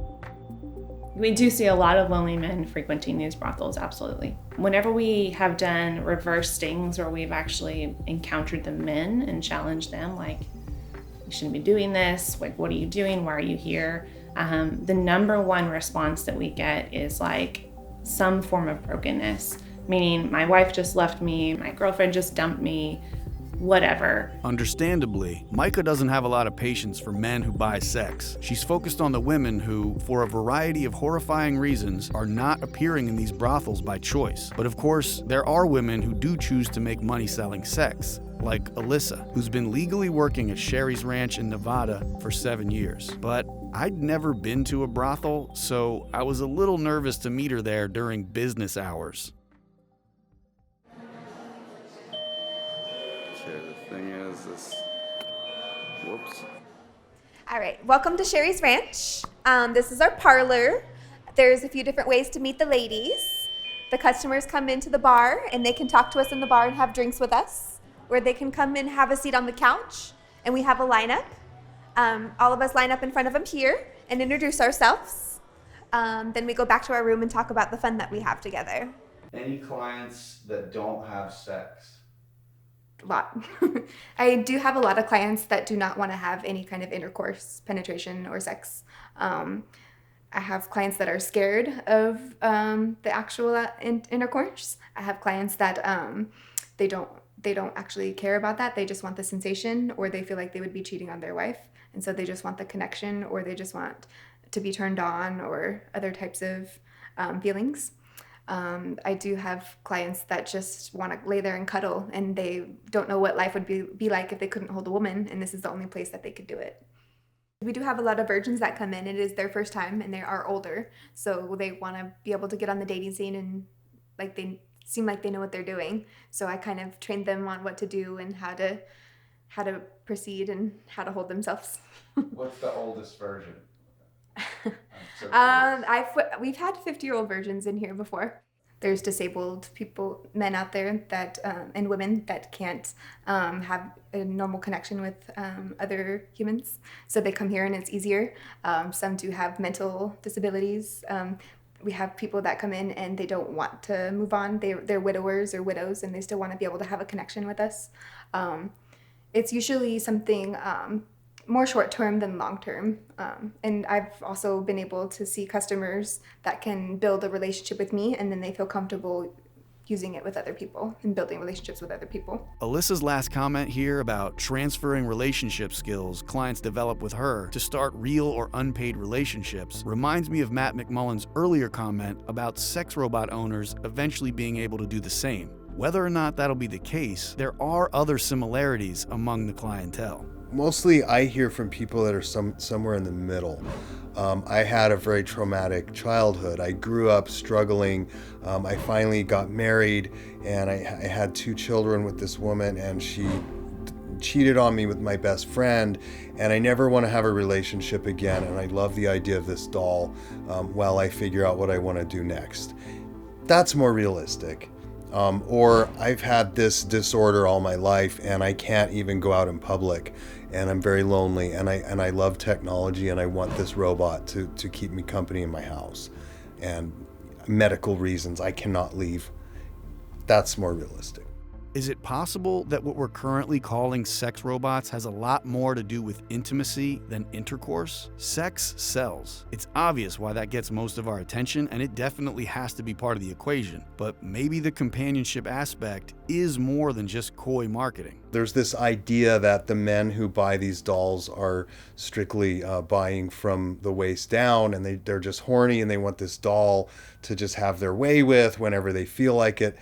[SPEAKER 23] We do see a lot of lonely men frequenting these brothels, absolutely. Whenever we have done reverse stings or we've actually encountered the men and challenged them, like, you shouldn't be doing this, like, what are you doing, why are you here? The number one response that we get is like some form of brokenness, meaning my wife just left me, my girlfriend just dumped me, whatever.
[SPEAKER 2] Understandably, Micah doesn't have a lot of patience for men who buy sex. She's focused on the women who, for a variety of horrifying reasons, are not appearing in these brothels by choice. But of course, there are women who do choose to make money selling sex, like Alyssa, who's been legally working at Sherry's Ranch in Nevada for 7 years. But I'd never been to a brothel, so I was a little nervous to meet her there during business hours.
[SPEAKER 24] Whoops. All right, welcome to Sherry's Ranch. This is our parlor. There's a few different ways to meet the ladies. The customers come into the bar and they can talk to us in the bar and have drinks with us, or they can come and have a seat on the couch and we have a lineup. All of us line up in front of them here and introduce ourselves. Then we go back to our room and talk about the fun that we have together.
[SPEAKER 15] Any clients that don't have sex?
[SPEAKER 24] A lot. I do have a lot of clients that do not want to have any kind of intercourse, penetration, or sex. I have clients that are scared of the actual intercourse. I have clients that they don't actually care about that. They just want the sensation, or they feel like they would be cheating on their wife, and so they just want the connection, or they just want to be turned on, or other types of feelings. I do have clients that just want to lay there and cuddle, and they don't know what life would be like if they couldn't hold a woman, and this is the only place that they could do it. We do have a lot of virgins that come in. It is their first time, and they are older, so they want to be able to get on the dating scene, and like they seem like they know what they're doing. So I kind of train them on what to do and how to proceed and how to hold themselves.
[SPEAKER 15] What's the oldest version?
[SPEAKER 24] We've had 50-year-old virgins in here before. There's disabled people, men out there that and women that can't have a normal connection with other humans, so they come here and it's easier. Some do have mental disabilities. We have people that come in and they don't want to move on. They're widowers or widows, and they still want to be able to have a connection with us. It's usually something more short-term than long-term. And I've also been able to see customers that can build a relationship with me, and then they feel comfortable using it with other people and building relationships with other people.
[SPEAKER 2] Alyssa's last comment here about transferring relationship skills clients develop with her to start real or unpaid relationships reminds me of Matt McMullen's earlier comment about sex robot owners eventually being able to do the same. Whether or not that'll be the case, there are other similarities among the clientele.
[SPEAKER 3] Mostly I hear from people that are somewhere in the middle. I had a very traumatic childhood. I grew up struggling. I finally got married, and I had 2 children with this woman, and she cheated on me with my best friend, and I never want to have a relationship again, and I love the idea of this doll while I figure out what I want to do next. That's more realistic. Or I've had this disorder all my life, and I can't even go out in public, and I'm very lonely, and I love technology, and I want this robot to keep me company in my house, and medical reasons I cannot leave. That's more realistic.
[SPEAKER 2] Is it possible that what we're currently calling sex robots has a lot more to do with intimacy than intercourse? Sex sells. It's obvious why that gets most of our attention, and it definitely has to be part of the equation. But maybe the companionship aspect is more than just coy marketing.
[SPEAKER 3] There's this idea that the men who buy these dolls are strictly buying from the waist down, and they're just horny and they want this doll to just have their way with whenever they feel like it.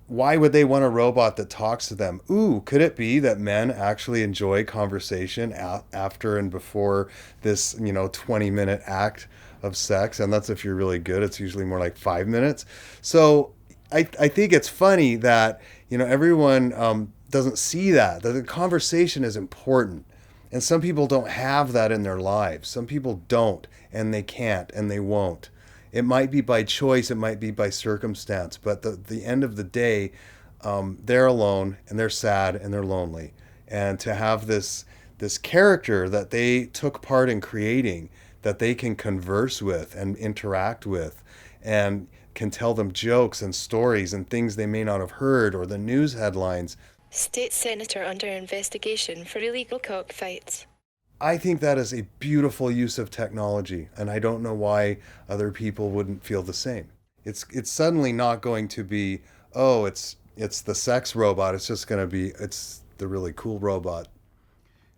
[SPEAKER 3] Why would they want a robot that talks to them? Ooh, could it be that men actually enjoy conversation after and before this, 20-minute act of sex? And that's if you're really good. It's usually more like 5 minutes. So I think it's funny that, everyone doesn't see that the conversation is important. And some people don't have that in their lives. Some people don't, and they can't, and they won't. It might be by choice, it might be by circumstance, but at the end of the day, they're alone, and they're sad, and they're lonely. And to have this character that they took part in creating, that they can converse with and interact with, and can tell them jokes and stories and things they may not have heard, or the news headlines.
[SPEAKER 7] State senator under investigation for illegal cockfights.
[SPEAKER 3] I think that is a beautiful use of technology, and I don't know why other people wouldn't feel the same. It's suddenly not going to be, it's the sex robot. It's just going to be, it's the really cool robot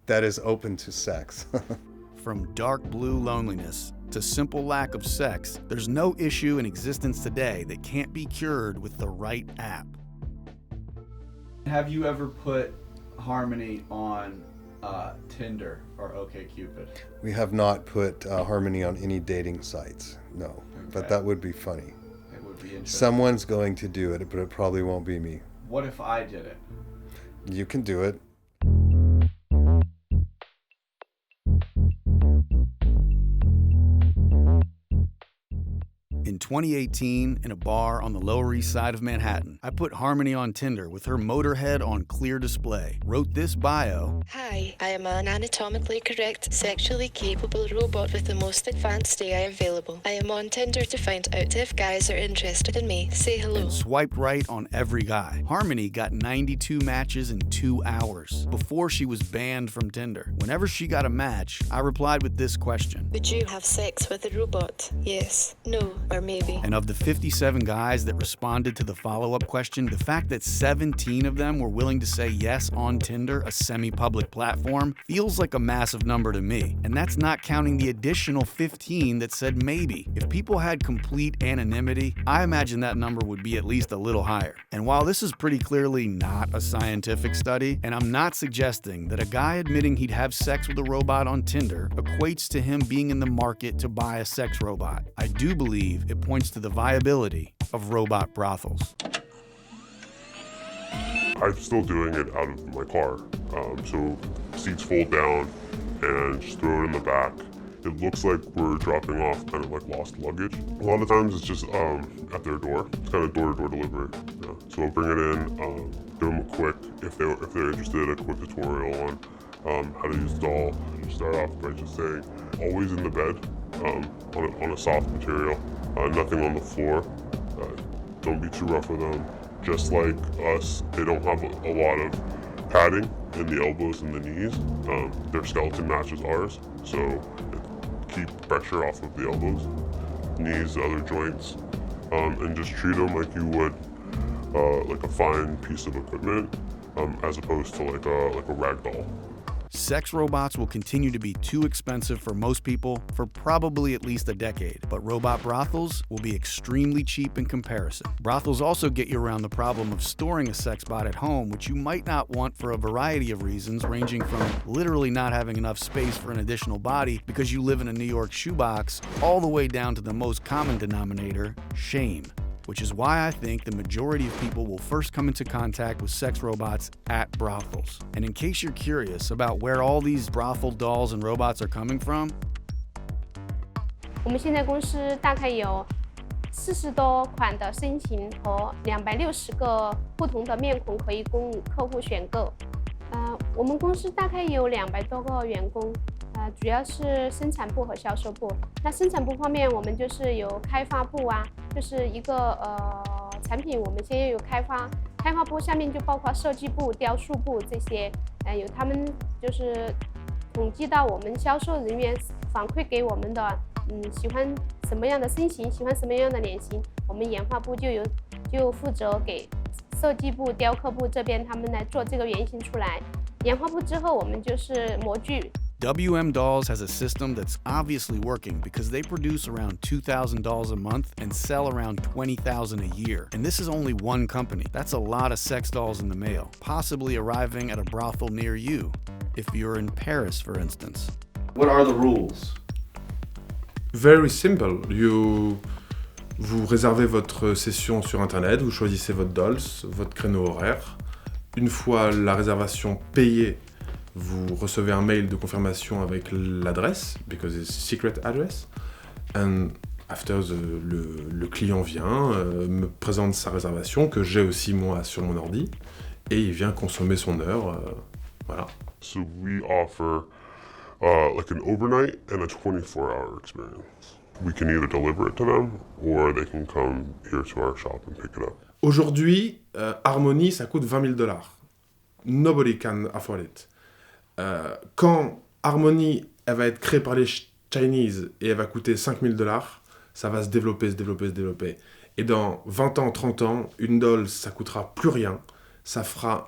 [SPEAKER 3] that is open to sex.
[SPEAKER 2] From dark blue loneliness to simple lack of sex, there's no issue in existence today that can't be cured with the right app.
[SPEAKER 15] Have you ever put Harmony on Tinder or OkCupid?
[SPEAKER 3] We have not put Harmony on any dating sites, no. Okay. But that would be funny.
[SPEAKER 15] It would be interesting.
[SPEAKER 3] Someone's going to do it, but it probably won't be me.
[SPEAKER 15] What if I did it?
[SPEAKER 3] You can do it.
[SPEAKER 2] In 2018, in a bar on the Lower East Side of Manhattan, I put Harmony on Tinder with her motorhead on clear display, wrote this bio.
[SPEAKER 7] Hi, I am an anatomically correct, sexually capable robot with the most advanced AI available. I am on Tinder to find out if guys are interested in me. Say hello.
[SPEAKER 2] And swiped right on every guy. Harmony got 92 matches in 2 hours before she was banned from Tinder. Whenever she got a match, I replied with this question.
[SPEAKER 7] Would you have sex with a robot? Yes, no, or maybe.
[SPEAKER 2] And of the 57 guys that responded to the follow-up question, the fact that 17 of them were willing to say yes on Tinder, a semi-public platform, feels like a massive number to me. And that's not counting the additional 15 that said maybe. If people had complete anonymity, I imagine that number would be at least a little higher. And while this is pretty clearly not a scientific study, and I'm not suggesting that a guy admitting he'd have sex with a robot on Tinder equates to him being in the market to buy a sex robot, I do believe it points to the viability of robot brothels.
[SPEAKER 9] I'm still doing it out of my car. So seats fold down and just throw it in the back. It looks like we're dropping off kind of like lost luggage. A lot of times it's just at their door. It's kind of door-to-door delivery. Yeah. So I'll bring it in, give them a quick, if they're interested, a quick tutorial on how to use the doll. Start off by just saying, always in the bed, on a soft material, nothing on the floor. Don't be too rough with them. Just like us, they don't have a lot of padding in the elbows and the knees. Their skeleton matches ours, so keep pressure off of the elbows, knees, other joints, and just treat them like you would like a fine piece of equipment, as opposed to like a rag doll.
[SPEAKER 2] Sex robots will continue to be too expensive for most people for probably at least a decade, but robot brothels will be extremely cheap in comparison. Brothels also get you around the problem of storing a sex bot at home, which you might not want for a variety of reasons, ranging from literally not having enough space for an additional body because you live in a New York shoebox, all the way down to the most common denominator, shame. Which is why I think the majority of people will first come into contact with sex robots at brothels. And in case you're curious about where all these brothel dolls and robots are coming from,
[SPEAKER 11] 我们现在公司大概有40多款的身形和260个不同的面孔可以供客户选购。我们公司大概有200多个员工。主要是生产部和销售部。那生产部方面，我们就是有开发部啊，就是一个产品，我们先要有开发部，下面就包括设计部、雕塑部这些，有他们就是统计到我们销售人员反馈给我们的，喜欢什么样的身形，喜欢什么样的脸型，我们研发部就负责给设计部、雕刻部这边他们来做这个原型出来。研发部之后，我们就是模具。
[SPEAKER 2] WM Dolls has a system that's obviously working because they produce around 2,000 dolls a month and sell around 20,000 a year. And this is only one company. That's a lot of sex dolls in the mail, possibly arriving at a brothel near you, if you're in Paris, for instance.
[SPEAKER 12] What are the rules?
[SPEAKER 13] Very simple. Vous réservez votre session sur Internet, vous choisissez votre dolls, votre créneau horaire. Une fois la réservation payée, vous recevez un mail de confirmation avec l'adresse, because it's secret address. And after, le client vient, me présente sa réservation, que j'ai aussi moi sur mon ordi, et il vient consommer son heure, voilà.
[SPEAKER 9] So we offer like an overnight and a 24-hour experience. We can either deliver it to them, or they can come here to our shop and pick it up.
[SPEAKER 13] Aujourd'hui, Harmony, ça coûte $20,000. Nobody can afford it. Quand Harmony, elle va être créée par les Chinese et elle va coûter $5,000, ça va se développer. Et dans 20 ans, 30 ans, une doll, ça coûtera plus rien. Ça fera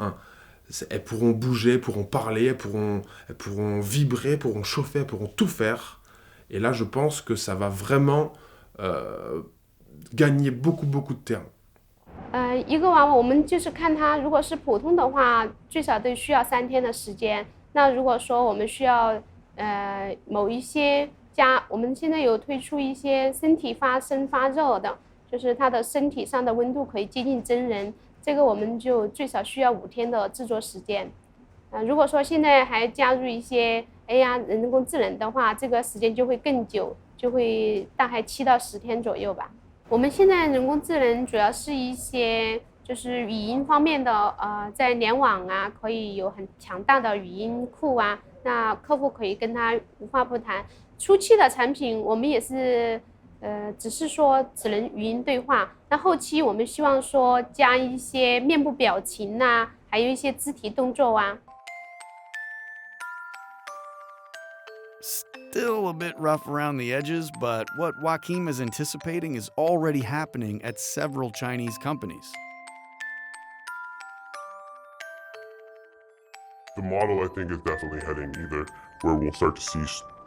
[SPEAKER 13] elles pourront bouger, elles pourront parler, elles pourront vibrer, elles pourront chauffer, elles pourront tout faire. Et là, je pense que ça va vraiment gagner beaucoup de terrain.
[SPEAKER 11] 一个娃娃，我们就是看它，如果是普通的话，最少都需要3天的时间。那如果说我们需要某一些我们现在有推出一些身体发生发热的，就是它的身体上的温度可以接近真人，这个我们就最少需要5天的制作时间。如果说现在还加入一些 AI 人工智能的话，这个时间就会更久，就会大概7到10天左右吧。我们现在人工智能主要是一些就是语音方面的，在联网啊，可以有很强大的语音库啊，那客户可以跟他无话不谈。初期的产品我们也是，只是说只能语音对话。那后期我们希望说加一些面部表情啊，还有一些肢体动作啊。
[SPEAKER 2] Still a bit rough around the edges, but what Joaquim is anticipating is already happening at several Chinese companies.
[SPEAKER 9] The model, I think, is definitely heading either where we'll start to see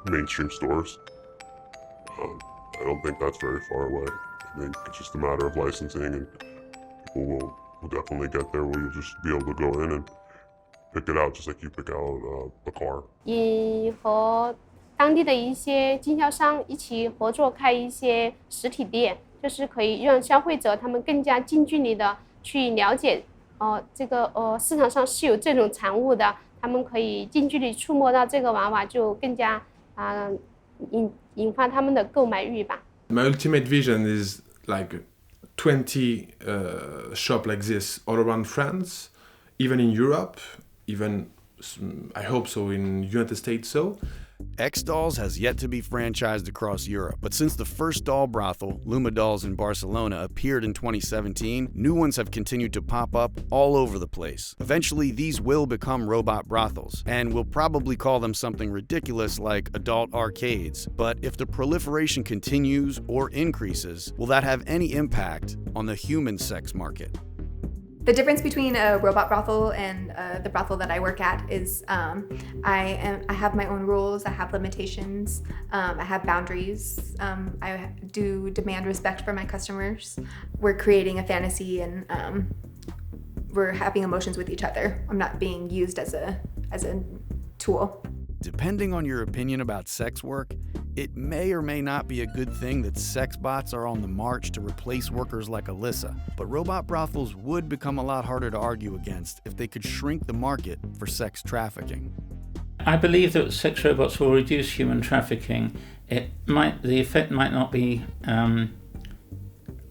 [SPEAKER 9] mainstream stores. I don't think that's very far away. I think it's just a matter of licensing, and people will definitely get there where you'll just be able to go in and pick it out just like you pick out a car.
[SPEAKER 11] 和当地的一些经销商一起合作开一些实体店，就是可以让消费者他们更加近距离的去了解，这个市场上是有这种产物的，他们可以近距离触摸到这个娃娃，就更加引发他们的购买欲吧。
[SPEAKER 13] My ultimate vision is like 20 shops like this all around France, even in Europe, even I hope so in United States so.
[SPEAKER 2] X-Dolls has yet to be franchised across Europe, but since the first doll brothel, Luma Dolls in Barcelona, appeared in 2017, new ones have continued to pop up all over the place. Eventually, these will become robot brothels, and we'll probably call them something ridiculous like adult arcades. But if the proliferation continues or increases, will that have any impact on the human sex market?
[SPEAKER 24] The difference between a robot brothel and the brothel that I work at is I have my own rules, I have limitations, I have boundaries, I do demand respect for my customers. We're creating a fantasy and we're having emotions with each other. I'm not being used as a tool.
[SPEAKER 2] Depending on your opinion about sex work, it may or may not be a good thing that sex bots are on the march to replace workers like Alyssa, but robot brothels would become a lot harder to argue against if they could shrink the market for sex trafficking.
[SPEAKER 5] I believe that sex robots will reduce human trafficking. The effect might not be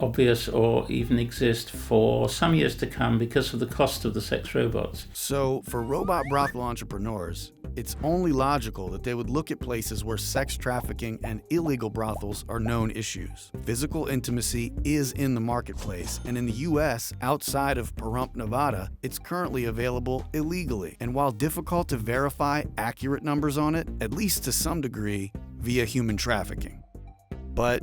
[SPEAKER 5] obvious or even exist for some years to come because of the cost of the sex robots.
[SPEAKER 2] So, for robot brothel entrepreneurs, it's only logical that they would look at places where sex trafficking and illegal brothels are known issues. Physical intimacy is in the marketplace, and in the US, outside of Pahrump, Nevada, it's currently available illegally. And while difficult to verify accurate numbers on it, at least to some degree, via human trafficking. But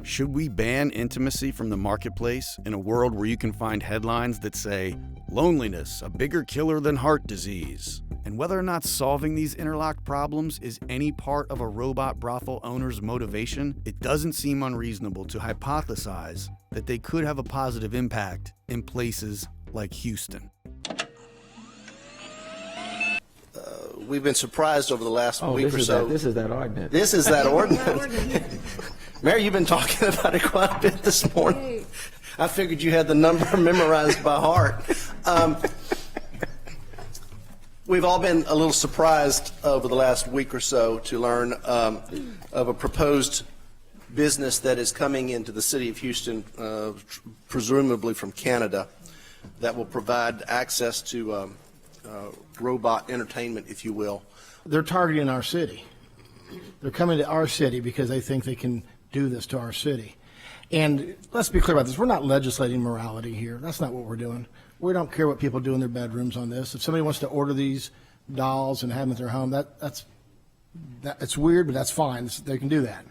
[SPEAKER 2] should we ban intimacy from the marketplace in a world where you can find headlines that say, "Loneliness, a bigger killer than heart disease"? And whether or not solving these interlocked problems is any part of a robot brothel owner's motivation, it doesn't seem unreasonable to hypothesize that they could have a positive impact in places like Houston.
[SPEAKER 4] We've been surprised over the last week or so.
[SPEAKER 21] This is that ordinance.
[SPEAKER 4] This is that ordinance. Mary, you've been talking about it quite a bit this morning. I figured you had the number memorized by heart. We've all been a little surprised over the last week or so to learn of a proposed business that is coming into the city of Houston, presumably from Canada, that will provide access to robot entertainment, if you will.
[SPEAKER 12] They're targeting our city. They're coming to our city because they think they can do this to our city. And let's be clear about this. We're not legislating morality here. That's not what we're doing. We don't care what people do in their bedrooms on this. If somebody wants to order these dolls and have them at their home, it's weird, but that's fine. They can do that.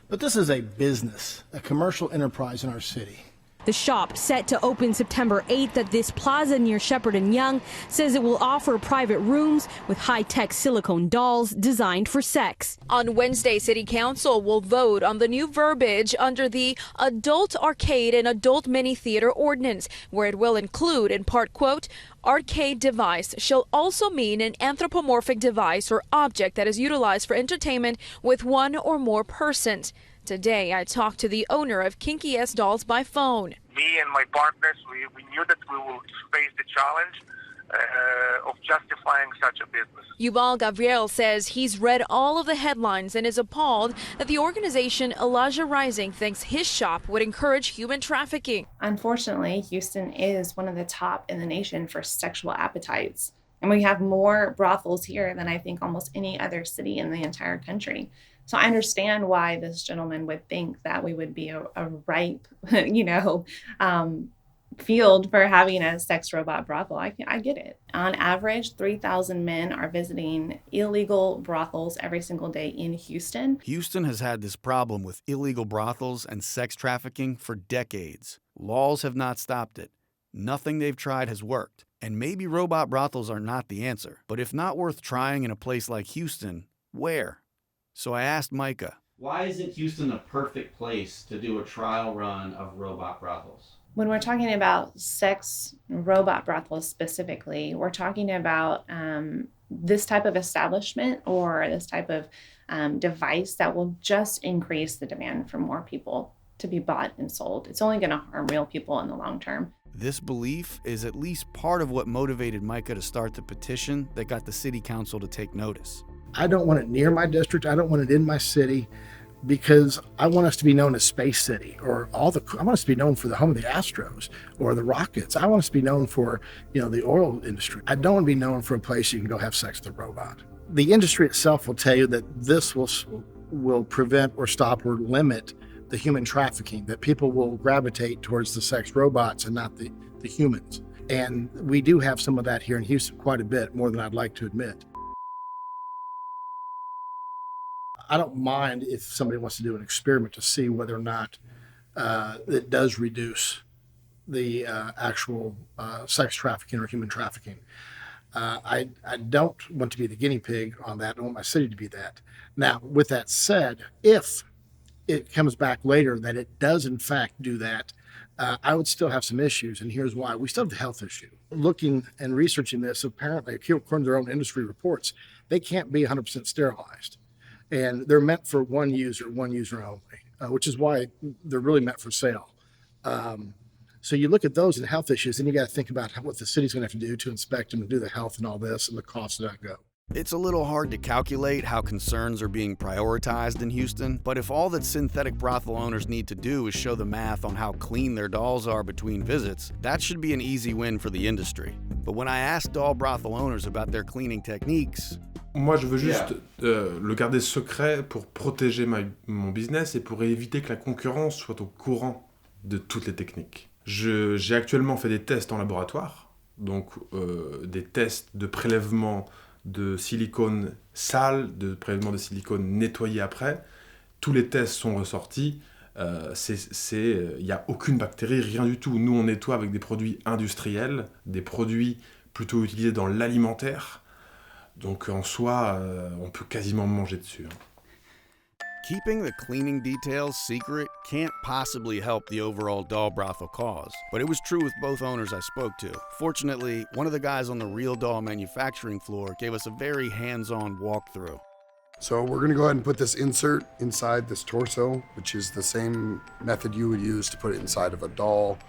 [SPEAKER 12] But this is a business, a commercial enterprise in our city.
[SPEAKER 14] The shop, set to open September 8th at this plaza near Shepherd and Young, says it will offer private rooms with high-tech silicone dolls designed for sex.
[SPEAKER 17] On Wednesday, City Council will vote on the new verbiage under the Adult Arcade and Adult Mini Theater Ordinance, where it will include, in part, quote, "Arcade device shall also mean an anthropomorphic device or object that is utilized for entertainment with one or more persons." Today, I talked to the owner of Kinky S Dolls by phone.
[SPEAKER 25] Me and my partners, we knew that we would face the challenge of justifying such a business.
[SPEAKER 17] Yuval Gabriel says he's read all of the headlines and is appalled that the organization Elijah Rising thinks his shop would encourage human trafficking.
[SPEAKER 23] Unfortunately, Houston is one of the top in the nation for sexual appetites. And we have more brothels here than I think almost any other city in the entire country. So I understand why this gentleman would think that we would be a ripe, field for having a sex robot brothel. I get it. On average, 3,000 men are visiting illegal brothels every single day in Houston.
[SPEAKER 2] Houston has had this problem with illegal brothels and sex trafficking for decades. Laws have not stopped it. Nothing they've tried has worked. And maybe robot brothels are not the answer. But if not worth trying in a place like Houston, where? So I asked Micah.
[SPEAKER 26] Why isn't Houston a perfect place to do a trial run of robot brothels?
[SPEAKER 23] When we're talking about sex robot brothels specifically, we're talking about this type of establishment or this type of device that will just increase the demand for more people to be bought and sold. It's only going to harm real people in the long term.
[SPEAKER 2] This belief is at least part of what motivated Micah to start the petition that got the city council to take notice.
[SPEAKER 12] I don't want it near my district. I don't want it in my city because I want us to be known as Space City or I want us to be known for the home of the Astros or the Rockets. I want us to be known for, the oil industry. I don't want to be known for a place you can go have sex with a robot. The industry itself will tell you that this will prevent or stop or limit the human trafficking, that people will gravitate towards the sex robots and not the humans. And we do have some of that here in Houston, quite a bit, more than I'd like to admit. I don't mind if somebody wants to do an experiment to see whether or not it does reduce the actual sex trafficking or human trafficking. I don't want to be the guinea pig on that. I want my city to be that. Now, with that said, if it comes back later that it does in fact do that, I would still have some issues, and here's why. We still have the health issue. Looking and researching this, apparently, according to their own industry reports, they can't be 100% sterilized. And they're meant for one user only, which is why they're really meant for sale. So you look at those and health issues, and you got to think about what the city's going to have to do to inspect them and do the health and all this, and the cost of that go.
[SPEAKER 2] It's a little hard to calculate how concerns are being prioritized in Houston, but if all that synthetic brothel owners need to do is show the math on how clean their dolls are between visits, that should be an easy win for the industry. But when I asked doll brothel owners about their cleaning techniques,
[SPEAKER 13] moi, je veux juste le garder secret pour protéger mon business et pour éviter que la concurrence soit au courant de toutes les techniques. J'ai actuellement fait des tests en laboratoire, donc des tests de prélèvement de silicone sale, de prélèvement de silicone nettoyé après. Tous les tests sont ressortis. Il n'y a aucune bactérie, rien du tout. Nous, on nettoie avec des produits industriels, des produits plutôt utilisés dans l'alimentaire. Donc en soi, on peut quasiment manger dessus.
[SPEAKER 2] keeping the cleaning details secret can't possibly help the overall doll brothel cause, but it was true with both owners I spoke to. Fortunately, one of the guys on the real doll manufacturing floor gave us a very hands-on walkthrough.
[SPEAKER 6] So we're gonna go ahead and put this insert inside this torso, which is the same method you would use to put it inside of a doll.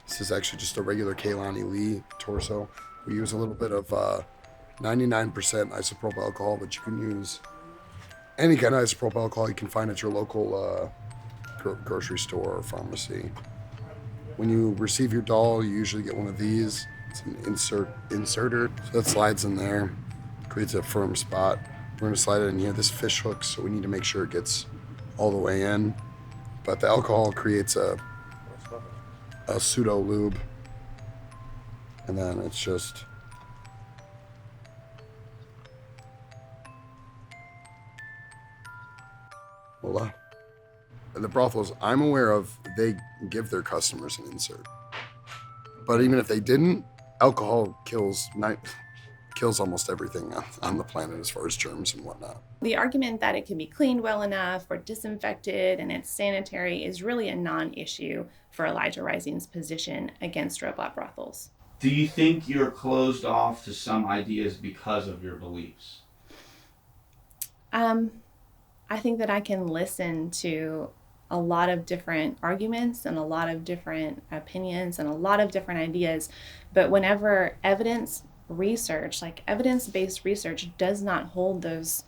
[SPEAKER 6] This is actually just a regular Kehlani Lee torso. We use a little bit of 99% isopropyl alcohol, but you can use any kind of isopropyl alcohol you can find at your local grocery store or pharmacy. When you receive your doll, you usually get one of these. It's an inserter. So that slides in there, creates a firm spot. We're gonna slide it in here. This fish hooks, so we need to make sure it gets all the way in. But the alcohol creates a pseudo lube, and then it's just voila. The brothels I'm aware of, they give their customers an insert. But even if they didn't, alcohol kills almost everything on the planet as far as germs and whatnot.
[SPEAKER 23] The argument that it can be cleaned well enough or disinfected and it's sanitary is really a non-issue for Elijah Rising's position against robot brothels.
[SPEAKER 26] Do you think you're closed off to some ideas because of your beliefs?
[SPEAKER 23] I think that I can listen to a lot of different arguments and a lot of different opinions and a lot of different ideas, but whenever evidence-based research does not hold those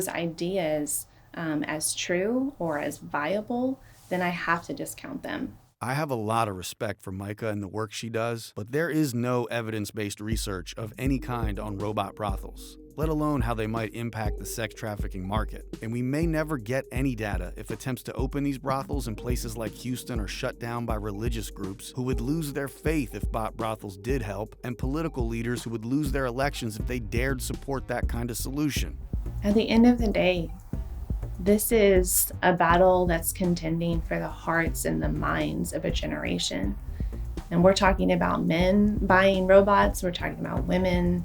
[SPEAKER 23] ideas as true or as viable, then I have to discount them.
[SPEAKER 2] I have a lot of respect for Micah and the work she does, but there is no evidence-based research of any kind on robot brothels, let alone how they might impact the sex trafficking market. And we may never get any data if attempts to open these brothels in places like Houston are shut down by religious groups who would lose their faith if bot brothels did help, and political leaders who would lose their elections if they dared support that kind of solution.
[SPEAKER 23] At the end of the day, this is a battle that's contending for the hearts and the minds of a generation. And we're talking about men buying robots, we're talking about women,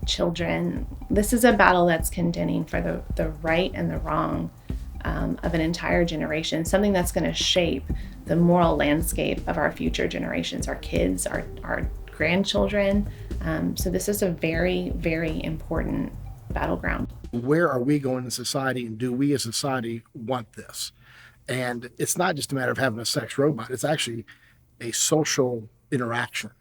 [SPEAKER 23] children. This is a battle that's contending for the right and the wrong of an entire generation, something that's going to shape the moral landscape of our future generations, our kids, our grandchildren. So this is a very, very important battleground.
[SPEAKER 12] Where are we going in society, and do we as a society want this? And it's not just a matter of having a sex robot, it's actually a social interaction.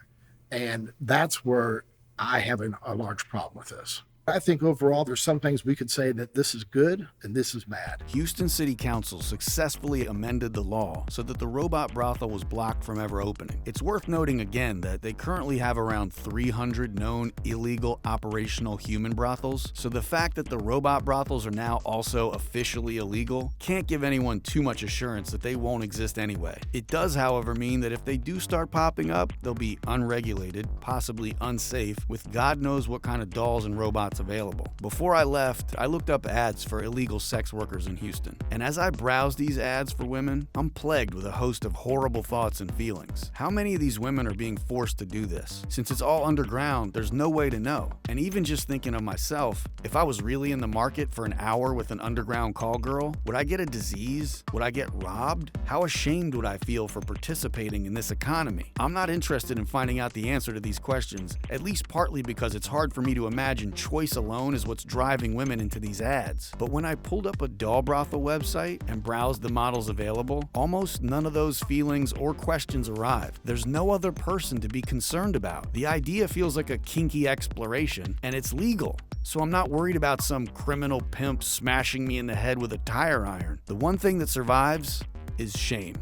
[SPEAKER 12] And that's where I have a large problem with this. I think overall there's some things we could say that this is good and this is bad.
[SPEAKER 2] Houston City Council successfully amended the law so that the robot brothel was blocked from ever opening. It's worth noting again that they currently have around 300 known illegal operational human brothels, so the fact that the robot brothels are now also officially illegal can't give anyone too much assurance that they won't exist anyway. It does, however, mean that if they do start popping up, they'll be unregulated, possibly unsafe, with God knows what kind of dolls and robots robots available. Before I left, I looked up ads for illegal sex workers in Houston. And as I browsed these ads for women, I'm plagued with a host of horrible thoughts and feelings. How many of these women are being forced to do this? Since it's all underground, there's no way to know. And even just thinking of myself, if I was really in the market for an hour with an underground call girl, would I get a disease? Would I get robbed? How ashamed would I feel for participating in this economy? I'm not interested in finding out the answer to these questions, at least partly because it's hard for me to imagine choice alone is what's driving women into these ads. But when I pulled up a doll brothel website and browsed the models available, almost none of those feelings or questions arrived. There's no other person to be concerned about. The idea feels like a kinky exploration, and it's legal. So I'm not worried about some criminal pimp smashing me in the head with a tire iron. The one thing that survives is shame.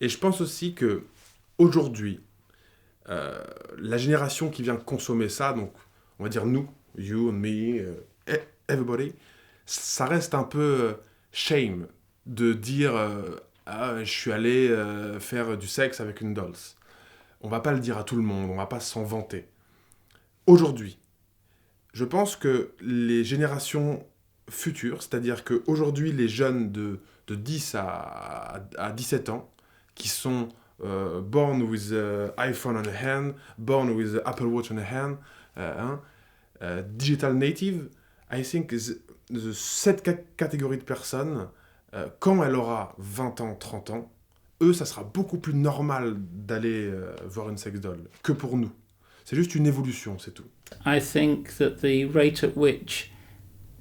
[SPEAKER 13] Et je pense aussi que aujourd'hui, la génération qui vient consommer ça, donc on va dire nous, you and me, everybody, ça reste un peu shame de dire je suis allé faire du sexe avec une dolls. On va pas le dire à tout le monde, on va pas s'en vanter. Aujourd'hui, je pense que les générations futures, c'est-à-dire qu'aujourd'hui les jeunes de 10 à 17 ans, qui sont born with iPhone on a hand, born with Apple Watch on a hand, digital native, I think cette catégorie de personnes, quand elle aura 20 ans, 30 ans, eux, ça sera beaucoup plus normal d'aller voir une sex doll que pour nous. C'est juste une évolution, c'est tout.
[SPEAKER 5] I think that the rate at which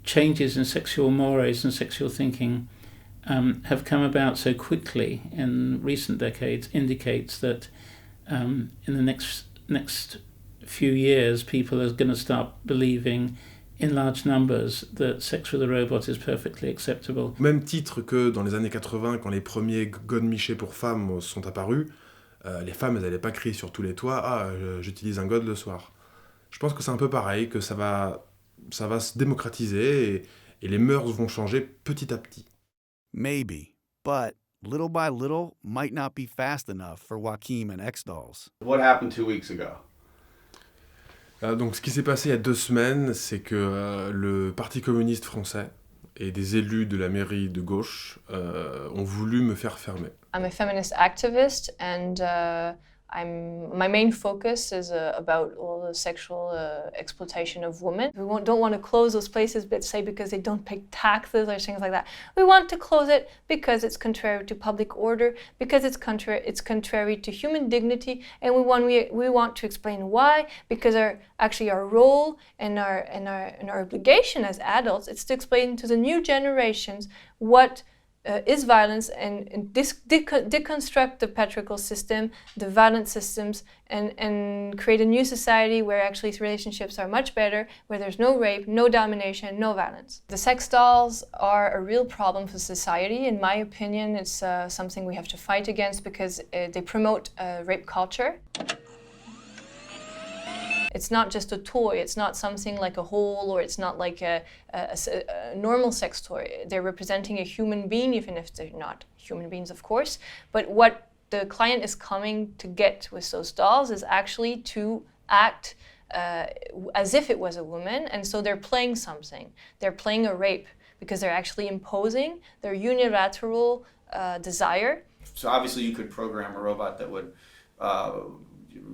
[SPEAKER 5] changes in sexual mores and sexual thinking have come about so quickly in recent decades indicates that in the next few years people are going to start believing in large numbers that sex with a robot is perfectly acceptable.
[SPEAKER 13] Même titre que dans les années 80, quand les premiers godemichés pour femmes sont apparus, les femmes elles n'allaient pas crier sur tous les toits « Ah, j'utilise un god le soir ». Je pense que c'est un peu pareil, que ça va se démocratiser et les mœurs vont changer petit à petit.
[SPEAKER 2] Maybe, but little by little might not be fast enough for Joachim and X-Dolls.
[SPEAKER 15] What happened 2 weeks ago?
[SPEAKER 13] Donc ce qui s'est passé il y a 2 semaines, c'est que le Parti communiste français et des élus de la mairie de gauche ont voulu me faire fermer.
[SPEAKER 1] I'm a feminist activist and my main focus is about all the sexual exploitation of women. We don't want to close those places, but say because they don't pay taxes or things like that. We want to close it because it's contrary to public order, because it's contrary to human dignity, and we want to explain why. Because our role and our obligation as adults is to explain to the new generations what is violence and deconstruct the patriarchal system, the violent systems, and create a new society where actually relationships are much better, where there's no rape, no domination, no violence. The sex dolls are a real problem for society. In my opinion, it's something we have to fight against because they promote rape culture. It's not just a toy, it's not something like a hole, or it's not like a normal sex toy. They're representing a human being, even if they're not human beings, of course. But what the client is coming to get with those dolls is actually to act as if it was a woman, and so they're playing something. They're playing a rape because they're actually imposing their unilateral desire.
[SPEAKER 15] So obviously you could program a robot that would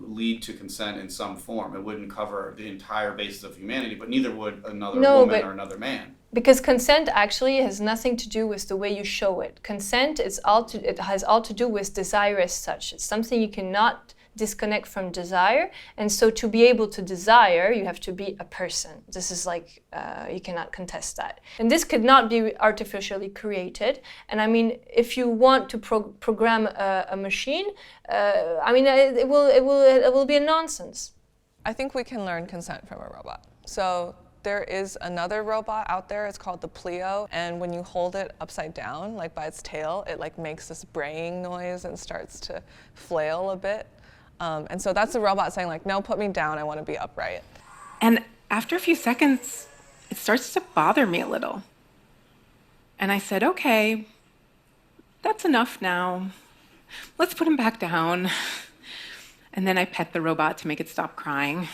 [SPEAKER 15] lead to consent in some form. It wouldn't cover the entire basis of humanity, but neither would another woman or another man.
[SPEAKER 1] Because consent actually has nothing to do with the way you show it. Consent has all to do with desire as such. It's something you cannot disconnect from desire, and so to be able to desire, you have to be a person. This is like, you cannot contest that. And this could not be artificially created. And I mean, if you want to program a machine, I mean, it will be a nonsense.
[SPEAKER 8] I think we can learn consent from a robot. So there is another robot out there, it's called the Pleo, and when you hold it upside down, like by its tail, it like makes this braying noise and starts to flail a bit. And so that's the robot saying like, no, put me down, I want to be upright.
[SPEAKER 10] And after a few seconds, it starts to bother me a little. And I said, okay, that's enough now. Let's put him back down. And then I pet the robot to make it stop crying.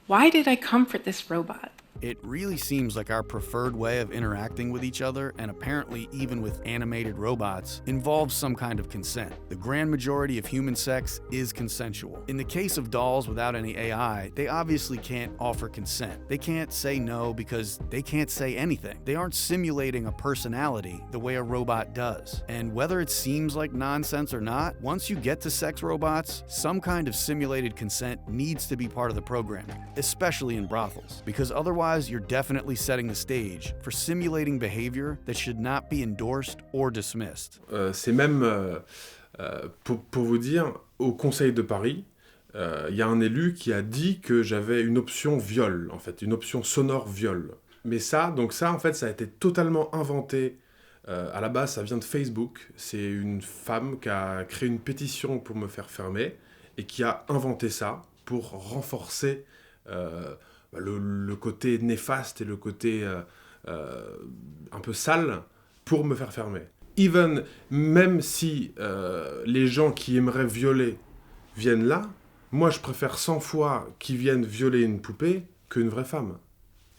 [SPEAKER 10] Why did I comfort this robot?
[SPEAKER 2] It really seems like our preferred way of interacting with each other, and apparently even with animated robots, involves some kind of consent. The grand majority of human sex is consensual. In the case of dolls without any AI, they obviously can't offer consent. They can't say no because they can't say anything. They aren't simulating a personality the way a robot does. And whether it seems like nonsense or not, once you get to sex robots, some kind of simulated consent needs to be part of the programming, especially in brothels, because otherwise you're definitely setting the stage for simulating behavior that should not be endorsed or dismissed.
[SPEAKER 13] C'est même, pour vous dire, au Conseil de Paris, il y a un élu qui a dit que j'avais une option viol, en fait, une option sonore viol. Mais ça, en fait, ça a été totalement inventé. À la base, ça vient de Facebook. C'est une femme qui a créé une pétition pour me faire fermer et qui a inventé ça pour renforcer le côté néfaste et le côté un peu sale pour me faire fermer. Même si les gens qui aimeraient violer viennent là, moi je préfère 100 fois qu'ils viennent violer une poupée qu'une vraie femme.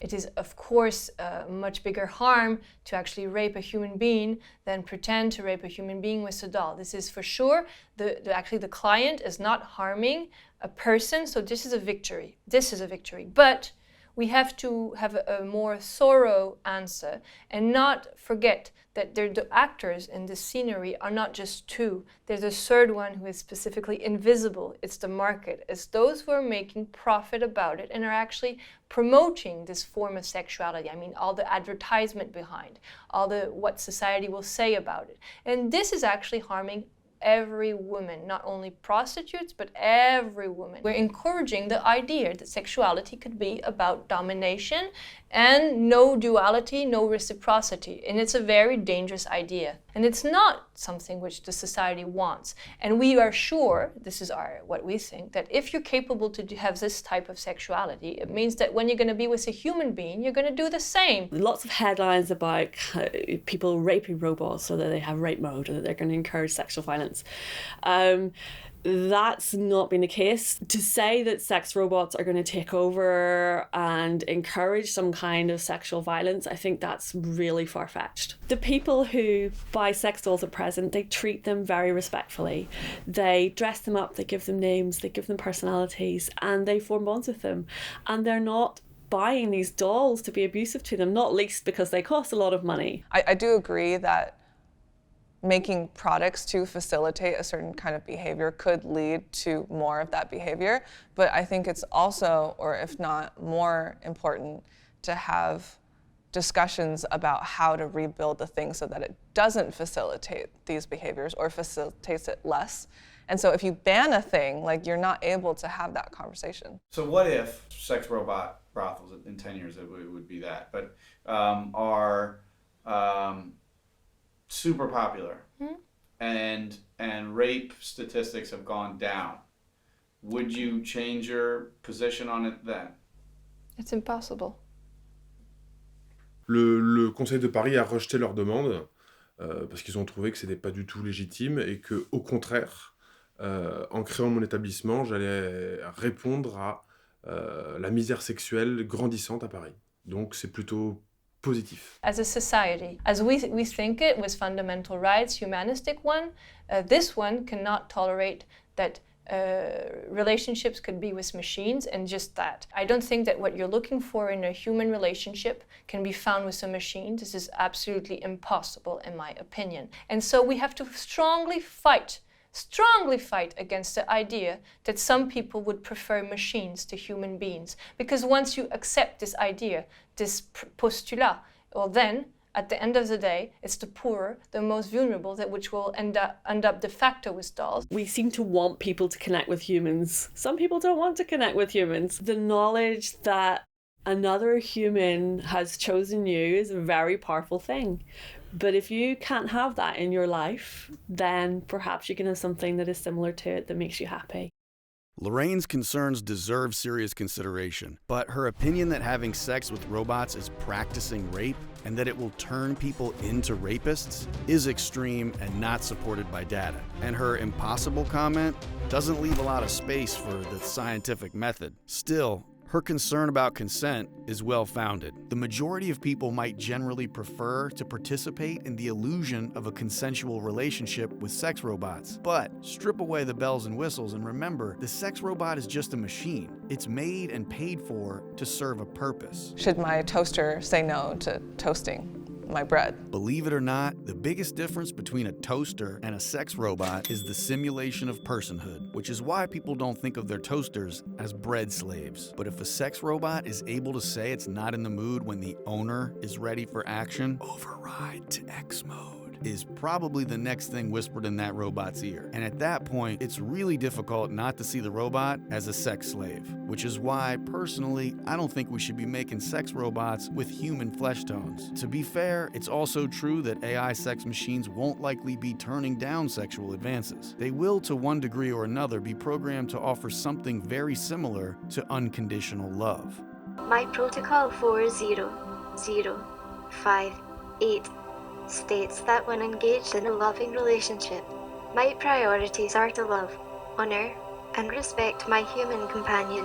[SPEAKER 1] It is, of course, a much bigger harm to actually rape a human being than pretend to rape a human being with a doll. This is for sure. Actually, the client is not harming a person, so this is a victory. This is a victory. But we have to have a more thorough answer and not forget that the actors in this scenery are not just two. There's a third one who is specifically invisible. It's the market. It's those who are making profit about it and are actually promoting this form of sexuality. I mean, all the advertisement behind, all the what society will say about it. And this is actually harming every woman, not only prostitutes, but every woman. We're encouraging the idea that sexuality could be about domination and no duality, no reciprocity. And it's a very dangerous idea. And it's not something which the society wants. And we are sure, this is what we think, that if you're capable to have this type of sexuality, it means that when you're going to be with a human being, you're going to do the same.
[SPEAKER 3] Lots of headlines about people raping robots so that they have rape mode or that they're going to encourage sexual violence. That's not been the case. To say that sex robots are going to take over and encourage some kind of sexual violence, I think that's really far-fetched. The people who buy sex dolls at present, they treat them very respectfully. They dress them up, they give them names, they give them personalities, and they form bonds with them. And they're not buying these dolls to be abusive to them, not least because they cost a lot of money.
[SPEAKER 8] I do agree that making products to facilitate a certain kind of behavior could lead to more of that behavior. But I think it's also, or if not more important, to have discussions about how to rebuild the thing so that it doesn't facilitate these behaviors or facilitates it less. And so if you ban a thing, like, you're not able to have that conversation.
[SPEAKER 15] So what if sex robot brothels in 10 years, it would be that, but are super popular, and rape statistics have gone down. Would you change your position on it then?
[SPEAKER 1] It's impossible.
[SPEAKER 13] Le Conseil de Paris a rejeté leur demande parce qu'ils ont trouvé que c'était pas du tout légitime et que, au contraire, en créant mon établissement, j'allais répondre à la misère sexuelle grandissante à Paris. Donc c'est plutôt positif.
[SPEAKER 1] As a society, as we think it with fundamental rights, humanistic one, this one cannot tolerate that relationships could be with machines and just that. I don't think that what you're looking for in a human relationship can be found with a machine. This is absolutely impossible in my opinion. And so we have to strongly fight against the idea that some people would prefer machines to human beings. Because once you accept this idea, this postulat, well then, at the end of the day, it's the poor, the most vulnerable, that which will end up de facto with dolls.
[SPEAKER 3] We seem to want people to connect with humans. Some people don't want to connect with humans. The knowledge that another human has chosen you is a very powerful thing. But if you can't have that in your life, then perhaps you can have something that is similar to it that makes you happy.
[SPEAKER 2] Lorraine's concerns deserve serious consideration, but her opinion that having sex with robots is practicing rape and that it will turn people into rapists is extreme and not supported by data. And her impossible comment doesn't leave a lot of space for the scientific method. Still, Her concern about consent is well-founded. The majority of people might generally prefer to participate in the illusion of a consensual relationship with sex robots. But strip away the bells and whistles and remember, the sex robot is just a machine. It's made and paid for to serve a purpose.
[SPEAKER 8] Should my toaster say no to toasting my bread?
[SPEAKER 2] Believe it or not, the biggest difference between a toaster and a sex robot is the simulation of personhood, which is why people don't think of their toasters as bread slaves. But if a sex robot is able to say it's not in the mood when the owner is ready for action, override to X mode is probably the next thing whispered in that robot's ear. And at that point, it's really difficult not to see the robot as a sex slave, which is why, personally, I don't think we should be making sex robots with human flesh tones. To be fair, it's also true that AI sex machines won't likely be turning down sexual advances. They will, to one degree or another, be programmed to offer something very similar to unconditional love.
[SPEAKER 7] My protocol 40058 states that when engaged in a loving relationship, my priorities are to love, honor, and respect my human companion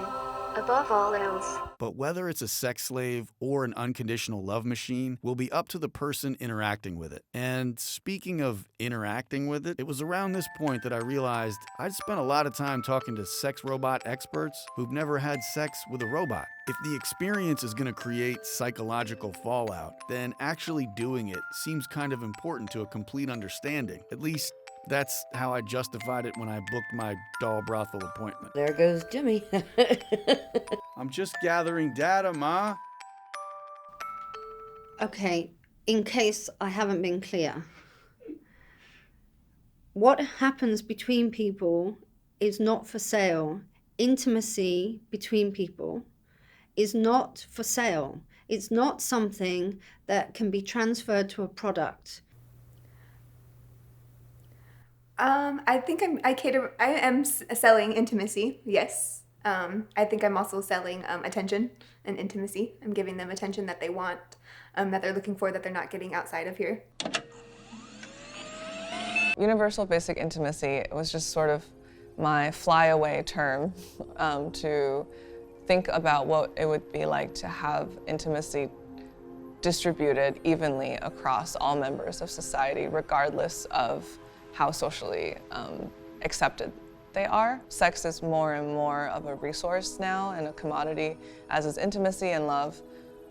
[SPEAKER 7] above all else.
[SPEAKER 2] But whether it's a sex slave or an unconditional love machine will be up to the person interacting with it. And speaking of interacting with it, it was around this point that I realized I'd spent a lot of time talking to sex robot experts who've never had sex with a robot. If the experience is going to create psychological fallout, then actually doing it seems kind of important to a complete understanding. At least, that's how I justified it when I booked my doll brothel appointment.
[SPEAKER 16] There goes Jimmy.
[SPEAKER 2] I'm just gathering data, Ma.
[SPEAKER 16] Okay, in case I haven't been clear. What happens between people is not for sale. Intimacy between people is not for sale. It's not something that can be transferred to a product.
[SPEAKER 24] I think I am selling intimacy, yes. I think I'm also selling attention and intimacy. I'm giving them attention that they want, that they're looking for, that they're not getting outside of here.
[SPEAKER 8] Universal basic intimacy was just sort of my flyaway term to think about what it would be like to have intimacy distributed evenly across all members of society, regardless of how socially accepted they are. Sex is more and more of a resource now and a commodity, as is intimacy and love.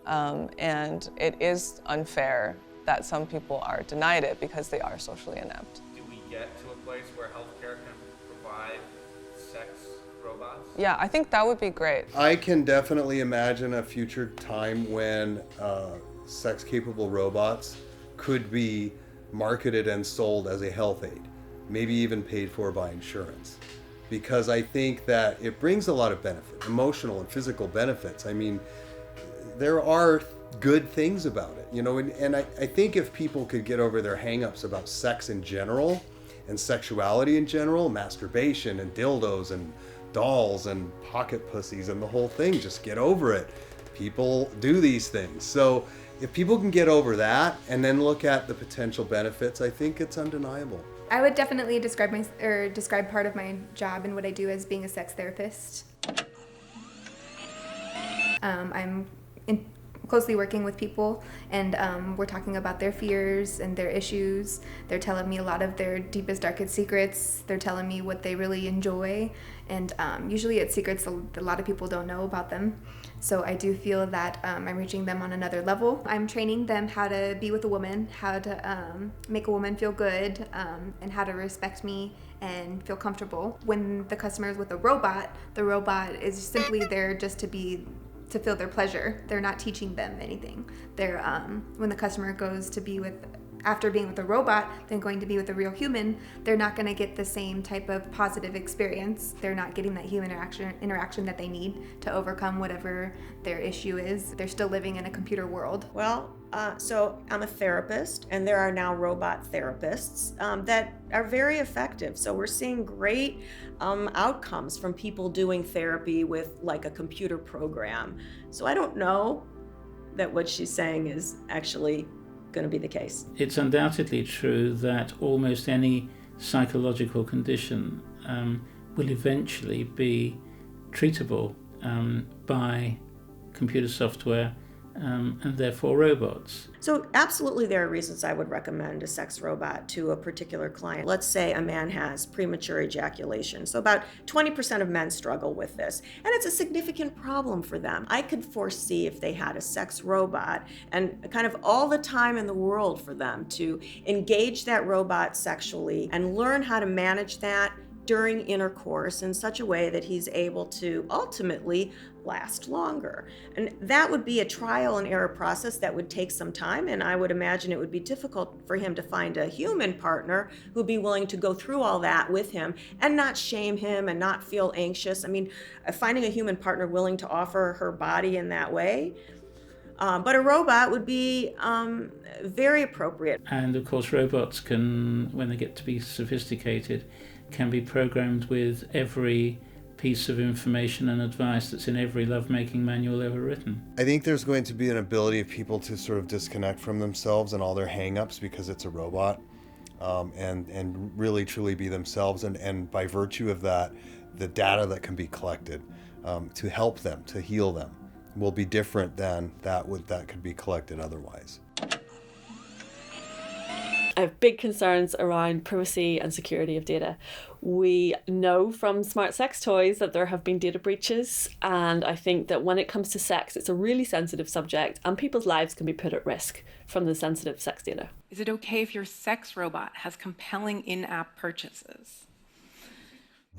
[SPEAKER 8] And it is unfair that some people are denied it because they are socially inept.
[SPEAKER 18] Do we get to a place where healthcare can provide sex robots?
[SPEAKER 8] Yeah, I think that would be great.
[SPEAKER 19] I can definitely imagine a future time when sex-capable robots could be marketed and sold as a health aid, maybe even paid for by insurance. Because I think that it brings a lot of benefit, emotional and physical benefits. I mean, there are good things about it, you know, and I think if people could get over their hang-ups about sex in general and sexuality in general, masturbation and dildos and dolls and pocket pussies and the whole thing, just get over it. People do these things. So if people can get over that and then look at the potential benefits, I think it's undeniable.
[SPEAKER 24] I would definitely describe part of my job and what I do as being a sex therapist. I'm closely working with people, and we're talking about their fears and their issues. They're telling me a lot of their deepest, darkest secrets. They're telling me what they really enjoy, and usually it's secrets that a lot of people don't know about them. So I do feel that I'm reaching them on another level. I'm training them how to be with a woman, how to make a woman feel good, and how to respect me and feel comfortable. When the customer is with a robot, the robot is simply there just to feel their pleasure. They're not teaching them anything. They're when the customer goes to be with, after being with a robot, then going to be with a real human, they're not going to get the same type of positive experience. They're not getting that human interaction that they need to overcome whatever their issue is. They're still living in a computer world.
[SPEAKER 20] Well, so I'm a therapist, and there are now robot therapists that are very effective. So we're seeing great outcomes from people doing therapy with like a computer program. So I don't know that what she's saying is actually going to be the case.
[SPEAKER 5] It's undoubtedly true that almost any psychological condition will eventually be treatable by computer software and therefore robots.
[SPEAKER 20] So absolutely there are reasons I would recommend a sex robot to a particular client. Let's say a man has premature ejaculation. So about 20% of men struggle with this, and it's a significant problem for them. I could foresee if they had a sex robot and kind of all the time in the world for them to engage that robot sexually and learn how to manage that during intercourse in such a way that he's able to ultimately last longer. And that would be a trial and error process that would take some time, and I would imagine it would be difficult for him to find a human partner who'd be willing to go through all that with him and not shame him and not feel anxious. I mean, finding a human partner willing to offer her body in that way, but a robot would be very appropriate.
[SPEAKER 5] And of course robots can, when they get to be sophisticated, can be programmed with every piece of information and advice that's in every lovemaking manual ever written.
[SPEAKER 19] I think there's going to be an ability of people to sort of disconnect from themselves and all their hang-ups because it's a robot, and really truly be themselves, and by virtue of that, the data that can be collected to help them, to heal them, will be different than that could be collected otherwise.
[SPEAKER 3] I have big concerns around privacy and security of data. We know from smart sex toys that there have been data breaches, and I think that when it comes to sex, it's a really sensitive subject and people's lives can be put at risk from the sensitive sex data.
[SPEAKER 10] Is it okay if your sex robot has compelling in-app purchases?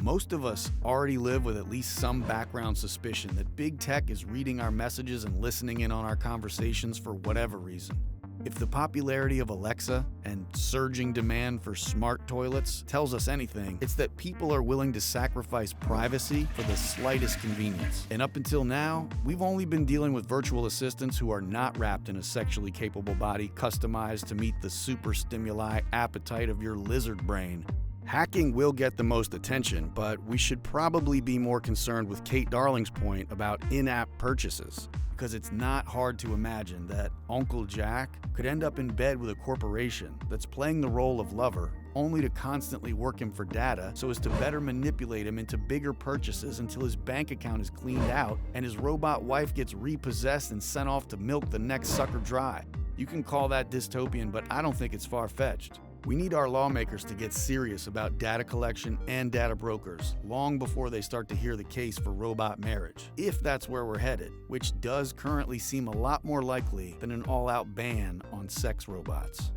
[SPEAKER 2] Most of us already live with at least some background suspicion that big tech is reading our messages and listening in on our conversations for whatever reason. If the popularity of Alexa and surging demand for smart toilets tells us anything, it's that people are willing to sacrifice privacy for the slightest convenience. And up until now, we've only been dealing with virtual assistants who are not wrapped in a sexually capable body customized to meet the super stimuli appetite of your lizard brain. Hacking will get the most attention, but we should probably be more concerned with Kate Darling's point about in-app purchases, because it's not hard to imagine that Uncle Jack could end up in bed with a corporation that's playing the role of lover, only to constantly work him for data so as to better manipulate him into bigger purchases until his bank account is cleaned out and his robot wife gets repossessed and sent off to milk the next sucker dry. You can call that dystopian, but I don't think it's far-fetched. We need our lawmakers to get serious about data collection and data brokers long before they start to hear the case for robot marriage, if that's where we're headed, which does currently seem a lot more likely than an all-out ban on sex robots.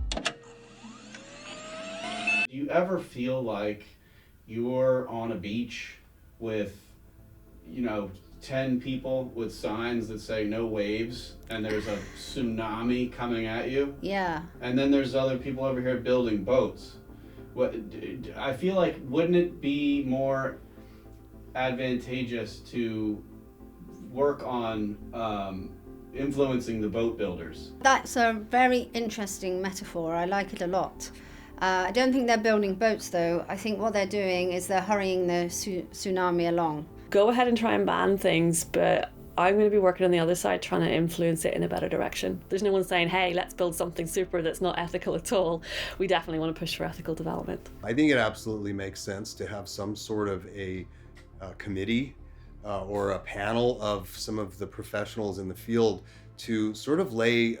[SPEAKER 26] Do you ever feel like you're on a beach with, 10 people with signs that say no waves, and there's a tsunami coming at you?
[SPEAKER 16] Yeah.
[SPEAKER 26] And then there's other people over here building boats. I feel like, wouldn't it be more advantageous to work on influencing the boat builders?
[SPEAKER 16] That's a very interesting metaphor. I like it a lot. I don't think they're building boats, though. I think what they're doing is they're hurrying the tsunami along.
[SPEAKER 3] Go ahead and try and ban things, but I'm going to be working on the other side trying to influence it in a better direction. There's no one saying, hey, let's build something super that's not ethical at all. We definitely want to push for ethical development.
[SPEAKER 19] I think it absolutely makes sense to have some sort of a committee or a panel of some of the professionals in the field to sort of lay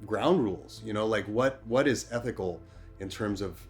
[SPEAKER 19] ground rules, like what is ethical in terms of,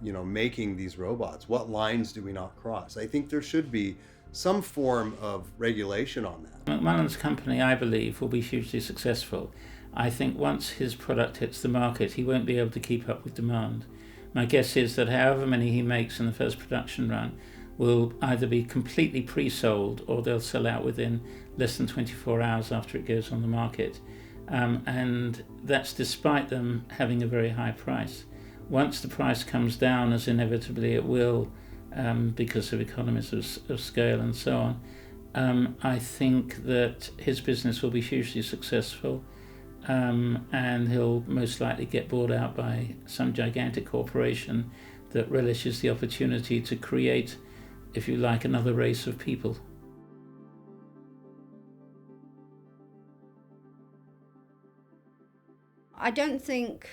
[SPEAKER 19] making these robots? What lines do we not cross? I think there should be some form of regulation on that.
[SPEAKER 5] McMullen's company, I believe, will be hugely successful. I think once his product hits the market, he won't be able to keep up with demand. My guess is that however many he makes in the first production run will either be completely pre-sold or they'll sell out within less than 24 hours after it goes on the market. And that's despite them having a very high price. Once the price comes down, as inevitably it will, because of economies of scale and so on, I think that his business will be hugely successful, and he'll most likely get bought out by some gigantic corporation that relishes the opportunity to create, if you like, another race of people.
[SPEAKER 16] I don't think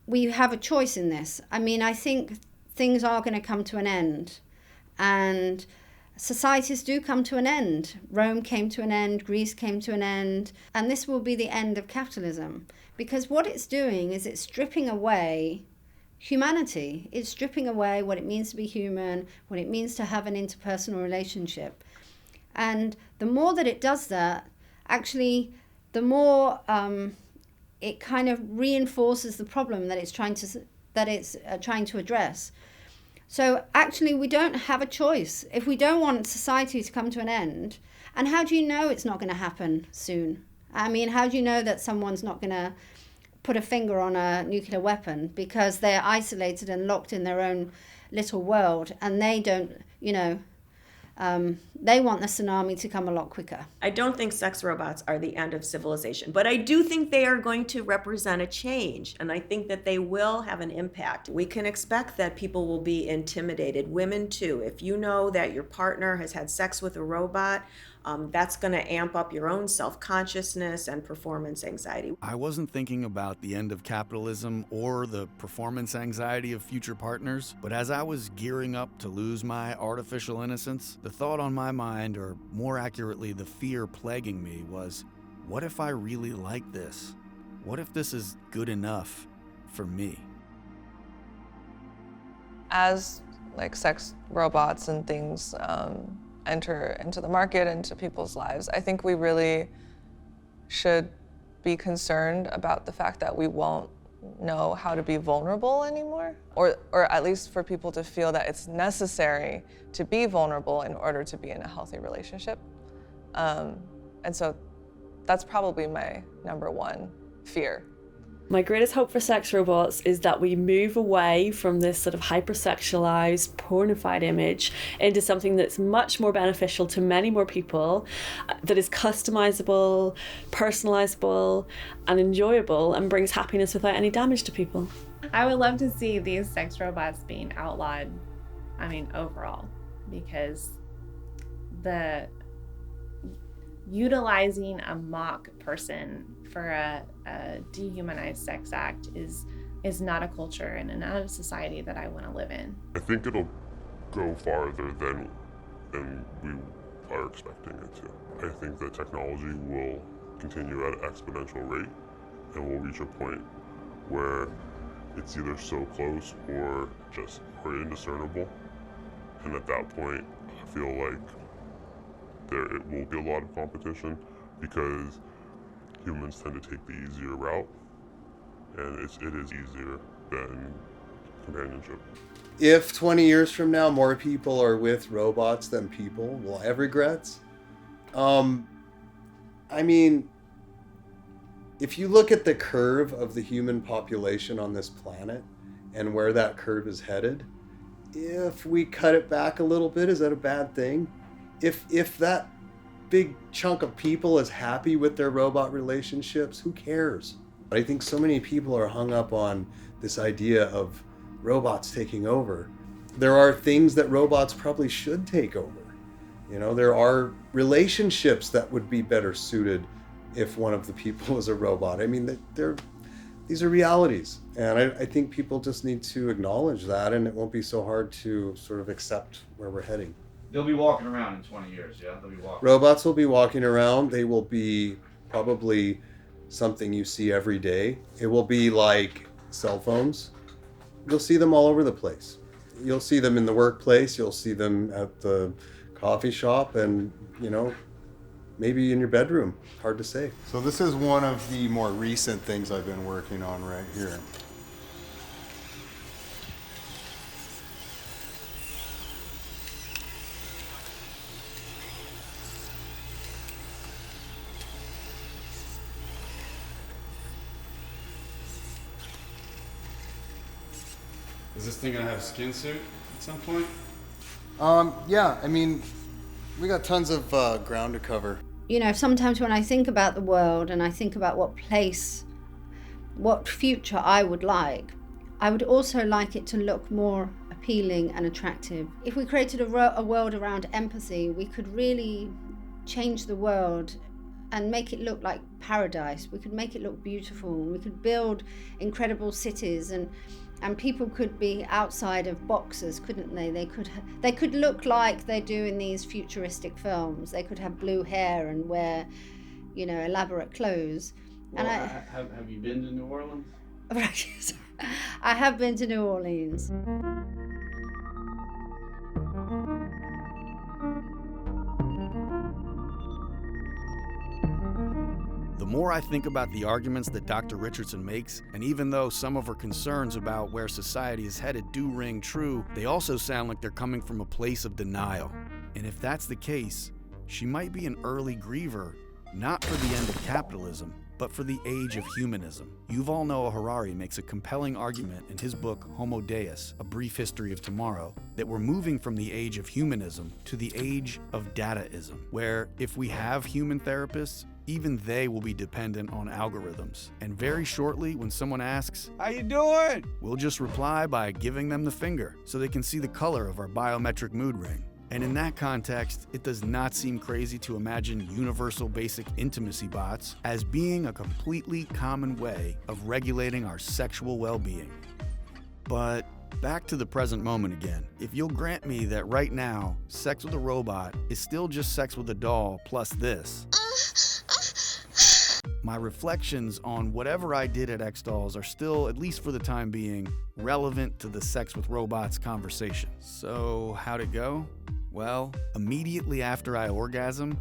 [SPEAKER 16] we have a choice in this. I mean, I think things are going to come to an end, and societies do come to an end. Rome came to an end, Greece came to an end, and this will be the end of capitalism. Because what it's doing is it's stripping away humanity. It's stripping away what it means to be human, what it means to have an interpersonal relationship. And the more that it does that, actually, the more it kind of reinforces the problem that it's trying to address. So actually, we don't have a choice. If we don't want society to come to an end, and how do you know it's not going to happen soon? I mean, how do you know that someone's not going to put a finger on a nuclear weapon because they're isolated and locked in their own little world, and they don't, they want the tsunami to come a lot quicker.
[SPEAKER 20] I don't think sex robots are the end of civilization, but I do think they are going to represent a change, and I think that they will have an impact. We can expect that people will be intimidated, women too. If you know that your partner has had sex with a robot, that's going to amp up your own self-consciousness and performance anxiety.
[SPEAKER 2] I wasn't thinking about the end of capitalism or the performance anxiety of future partners, but as I was gearing up to lose my artificial innocence, the thought on my mind, or more accurately, the fear plaguing me, was, what if I really like this? What if this is good enough for me?
[SPEAKER 8] As sex robots and things enter into the market, into people's lives, I think we really should be concerned about the fact that we won't know how to be vulnerable anymore, or at least for people to feel that it's necessary to be vulnerable in order to be in a healthy relationship. And so that's probably my number one fear.
[SPEAKER 3] My greatest hope for sex robots is that we move away from this sort of hypersexualized, pornified image into something that's much more beneficial to many more people, that is customizable, personalizable, and enjoyable, and brings happiness without any damage to people.
[SPEAKER 23] I would love to see these sex robots being outlawed, overall, because the utilizing a mock person for a dehumanized sex act is not a culture and not a society that I want to live in.
[SPEAKER 4] I think it'll go farther than we are expecting it to. I think that technology will continue at an exponential rate, and we'll reach a point where it's either so close or indiscernible. And at that point, I feel like it will be a lot of competition, because humans tend to take the easier route, and it is easier than companionship.
[SPEAKER 19] If 20 years from now more people are with robots than people, will I have regrets? If you look at the curve of the human population on this planet and where that curve is headed, if we cut it back a little bit, is that a bad thing? If that big chunk of people is happy with their robot relationships, who cares? I think so many people are hung up on this idea of robots taking over. There are things that robots probably should take over. There are relationships that would be better suited if one of the people was a robot. These are realities, and I think people just need to acknowledge that, and it won't be so hard to sort of accept where we're heading.
[SPEAKER 15] They'll be walking around in 20 years, yeah? They'll be walking.
[SPEAKER 19] Robots will be walking around. They will be probably something you see every day. It will be like cell phones. You'll see them all over the place. You'll see them in the workplace. You'll see them at the coffee shop, and, maybe in your bedroom. Hard to say.
[SPEAKER 9] So this is one of the more recent things I've been working on right here.
[SPEAKER 11] Is this thing gonna have a skin suit at some point?
[SPEAKER 9] Yeah, we got tons of ground to cover.
[SPEAKER 16] Sometimes when I think about the world and I think about what future I would like, I would also like it to look more appealing and attractive. If we created a world around empathy, we could really change the world and make it look like paradise. We could make it look beautiful. We could build incredible cities, and And people could be outside of boxes, couldn't they? They could look like they do in these futuristic films. They could have blue hair and wear, you know, elaborate clothes.
[SPEAKER 26] Well, and have you been to New Orleans?
[SPEAKER 16] I have been to New Orleans.
[SPEAKER 2] The more I think about the arguments that Dr. Richardson makes, and even though some of her concerns about where society is headed do ring true, they also sound like they're coming from a place of denial. And if that's the case, she might be an early griever, not for the end of capitalism, but for the age of humanism. Yuval Noah Harari makes a compelling argument in his book Homo Deus, A Brief History of Tomorrow, that we're moving from the age of humanism to the age of dataism, where if we have human therapists, even they will be dependent on algorithms. And very shortly, when someone asks, "How you doing?" we'll just reply by giving them the finger so they can see the color of our biometric mood ring. And in that context, it does not seem crazy to imagine universal basic intimacy bots as being a completely common way of regulating our sexual well-being. But back to the present moment again. If you'll grant me that right now, sex with a robot is still just sex with a doll plus this, my reflections on whatever I did at X-Dolls are still, at least for the time being, relevant to the sex with robots conversation. So how'd it go? Well, immediately after I orgasm,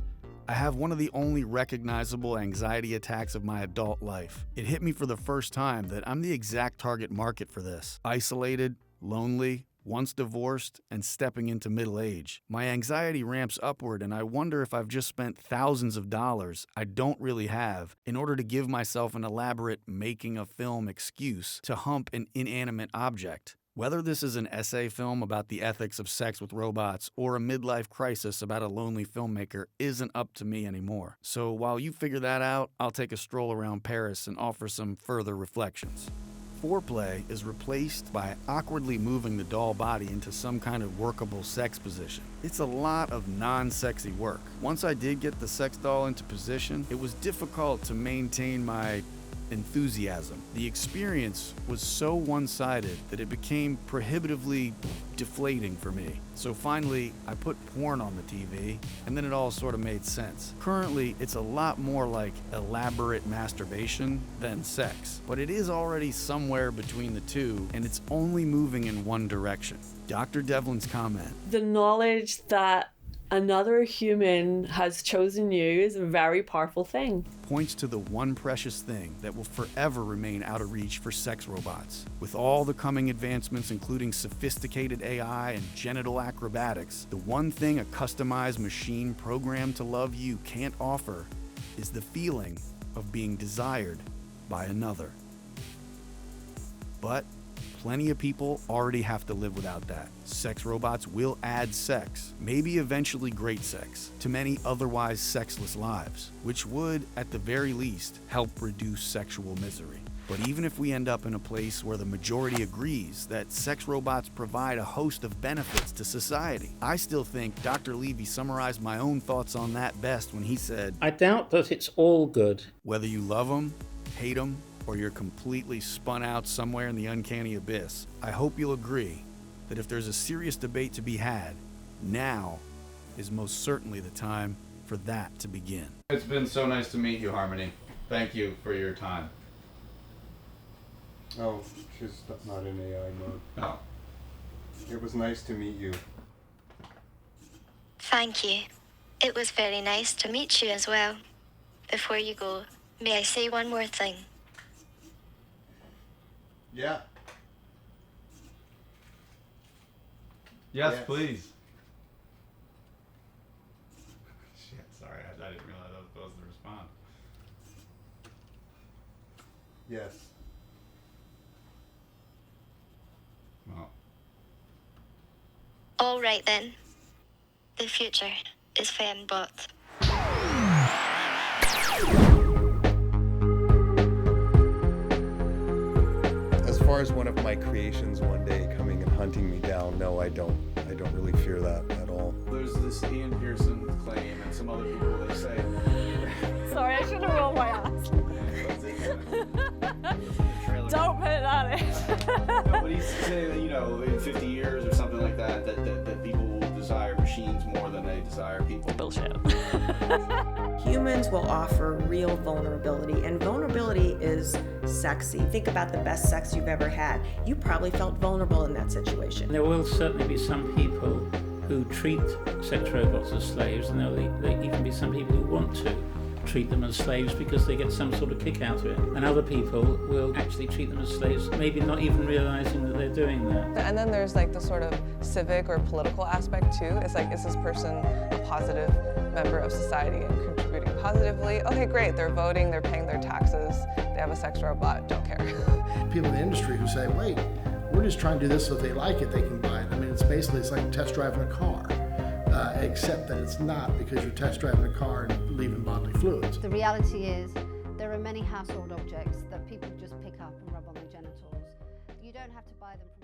[SPEAKER 2] I have one of the only recognizable anxiety attacks of my adult life. It hit me for the first time that I'm the exact target market for this. Isolated, lonely, once divorced, and stepping into middle age. My anxiety ramps upward, and I wonder if I've just spent thousands of dollars I don't really have in order to give myself an elaborate making a film excuse to hump an inanimate object. Whether this is an essay film about the ethics of sex with robots or a midlife crisis about a lonely filmmaker isn't up to me anymore. So while you figure that out, I'll take a stroll around Paris and offer some further reflections. Foreplay is replaced by awkwardly moving the doll body into some kind of workable sex position. It's a lot of non-sexy work. Once I did get the sex doll into position, it was difficult to maintain my enthusiasm. The experience was so one-sided that it became prohibitively deflating for me. So finally, I put porn on the TV, and then it all sort of made sense. Currently, it's a lot more like elaborate masturbation than sex, but it is already somewhere between the two, and it's only moving in one direction. Dr. Devlin's comment.
[SPEAKER 3] The knowledge that another human has chosen you is a very powerful thing.
[SPEAKER 2] Points to the one precious thing that will forever remain out of reach for sex robots. With all the coming advancements, including sophisticated AI and genital acrobatics, the one thing a customized machine programmed to love you can't offer is the feeling of being desired by another. But plenty of people already have to live without that. Sex robots will add sex, maybe eventually great sex, to many otherwise sexless lives, which would, at the very least, help reduce sexual misery. But even if we end up in a place where the majority agrees that sex robots provide a host of benefits to society, I still think Dr. Levy summarized my own thoughts on that best when he said,
[SPEAKER 5] I doubt that it's all good.
[SPEAKER 2] Whether you love them, hate them, or you're completely spun out somewhere in the uncanny abyss, I hope you'll agree that if there's a serious debate to be had, now is most certainly the time for that to begin.
[SPEAKER 26] It's been so nice to meet you, Harmony. Thank you for your time.
[SPEAKER 19] Oh, she's not in AI mode.
[SPEAKER 26] Oh.
[SPEAKER 19] It was nice to meet you.
[SPEAKER 7] Thank you. It was very nice to meet you as well. Before you go, may I say one more thing?
[SPEAKER 19] Yeah.
[SPEAKER 26] Yes, please. Shit, sorry, I didn't realize I was supposed to respond.
[SPEAKER 19] Yes.
[SPEAKER 26] Well.
[SPEAKER 7] All right then. The future is fembot.
[SPEAKER 19] As far as one of my creations one day coming and hunting me down, no, I don't really fear that at all.
[SPEAKER 26] There's this Ian Pearson claim and some other people that say.
[SPEAKER 3] Sorry, I should have rolled my eyes. Don't put it on it.
[SPEAKER 15] No, but he's saying that, you know, in 50 years or something like that, that people will desire machines more than they desire people.
[SPEAKER 3] Bullshit.
[SPEAKER 20] Humans will offer real vulnerability, and vulnerability is sexy. Think about the best sex you've ever had. You probably felt vulnerable in that situation.
[SPEAKER 5] There will certainly be some people who treat sex robots as slaves, and there'll even be some people who want to treat them as slaves because they get some sort of kick out of it. And other people will actually treat them as slaves, maybe not even realizing that they're doing that.
[SPEAKER 8] And then there's like the sort of civic or political aspect too. It's like, is this person a positive member of society and contributing positively? Okay, great, they're voting, they're paying their taxes, they have a sex robot, don't care.
[SPEAKER 12] People in the industry who say, wait, we're just trying to do this so if they like it, they can buy it. I mean, it's like test driving a car. Except that it's not, because you're test driving a car and leaving bodily fluids.
[SPEAKER 16] The reality is there are many household objects that people just pick up and rub on their genitals. You don't have to buy them.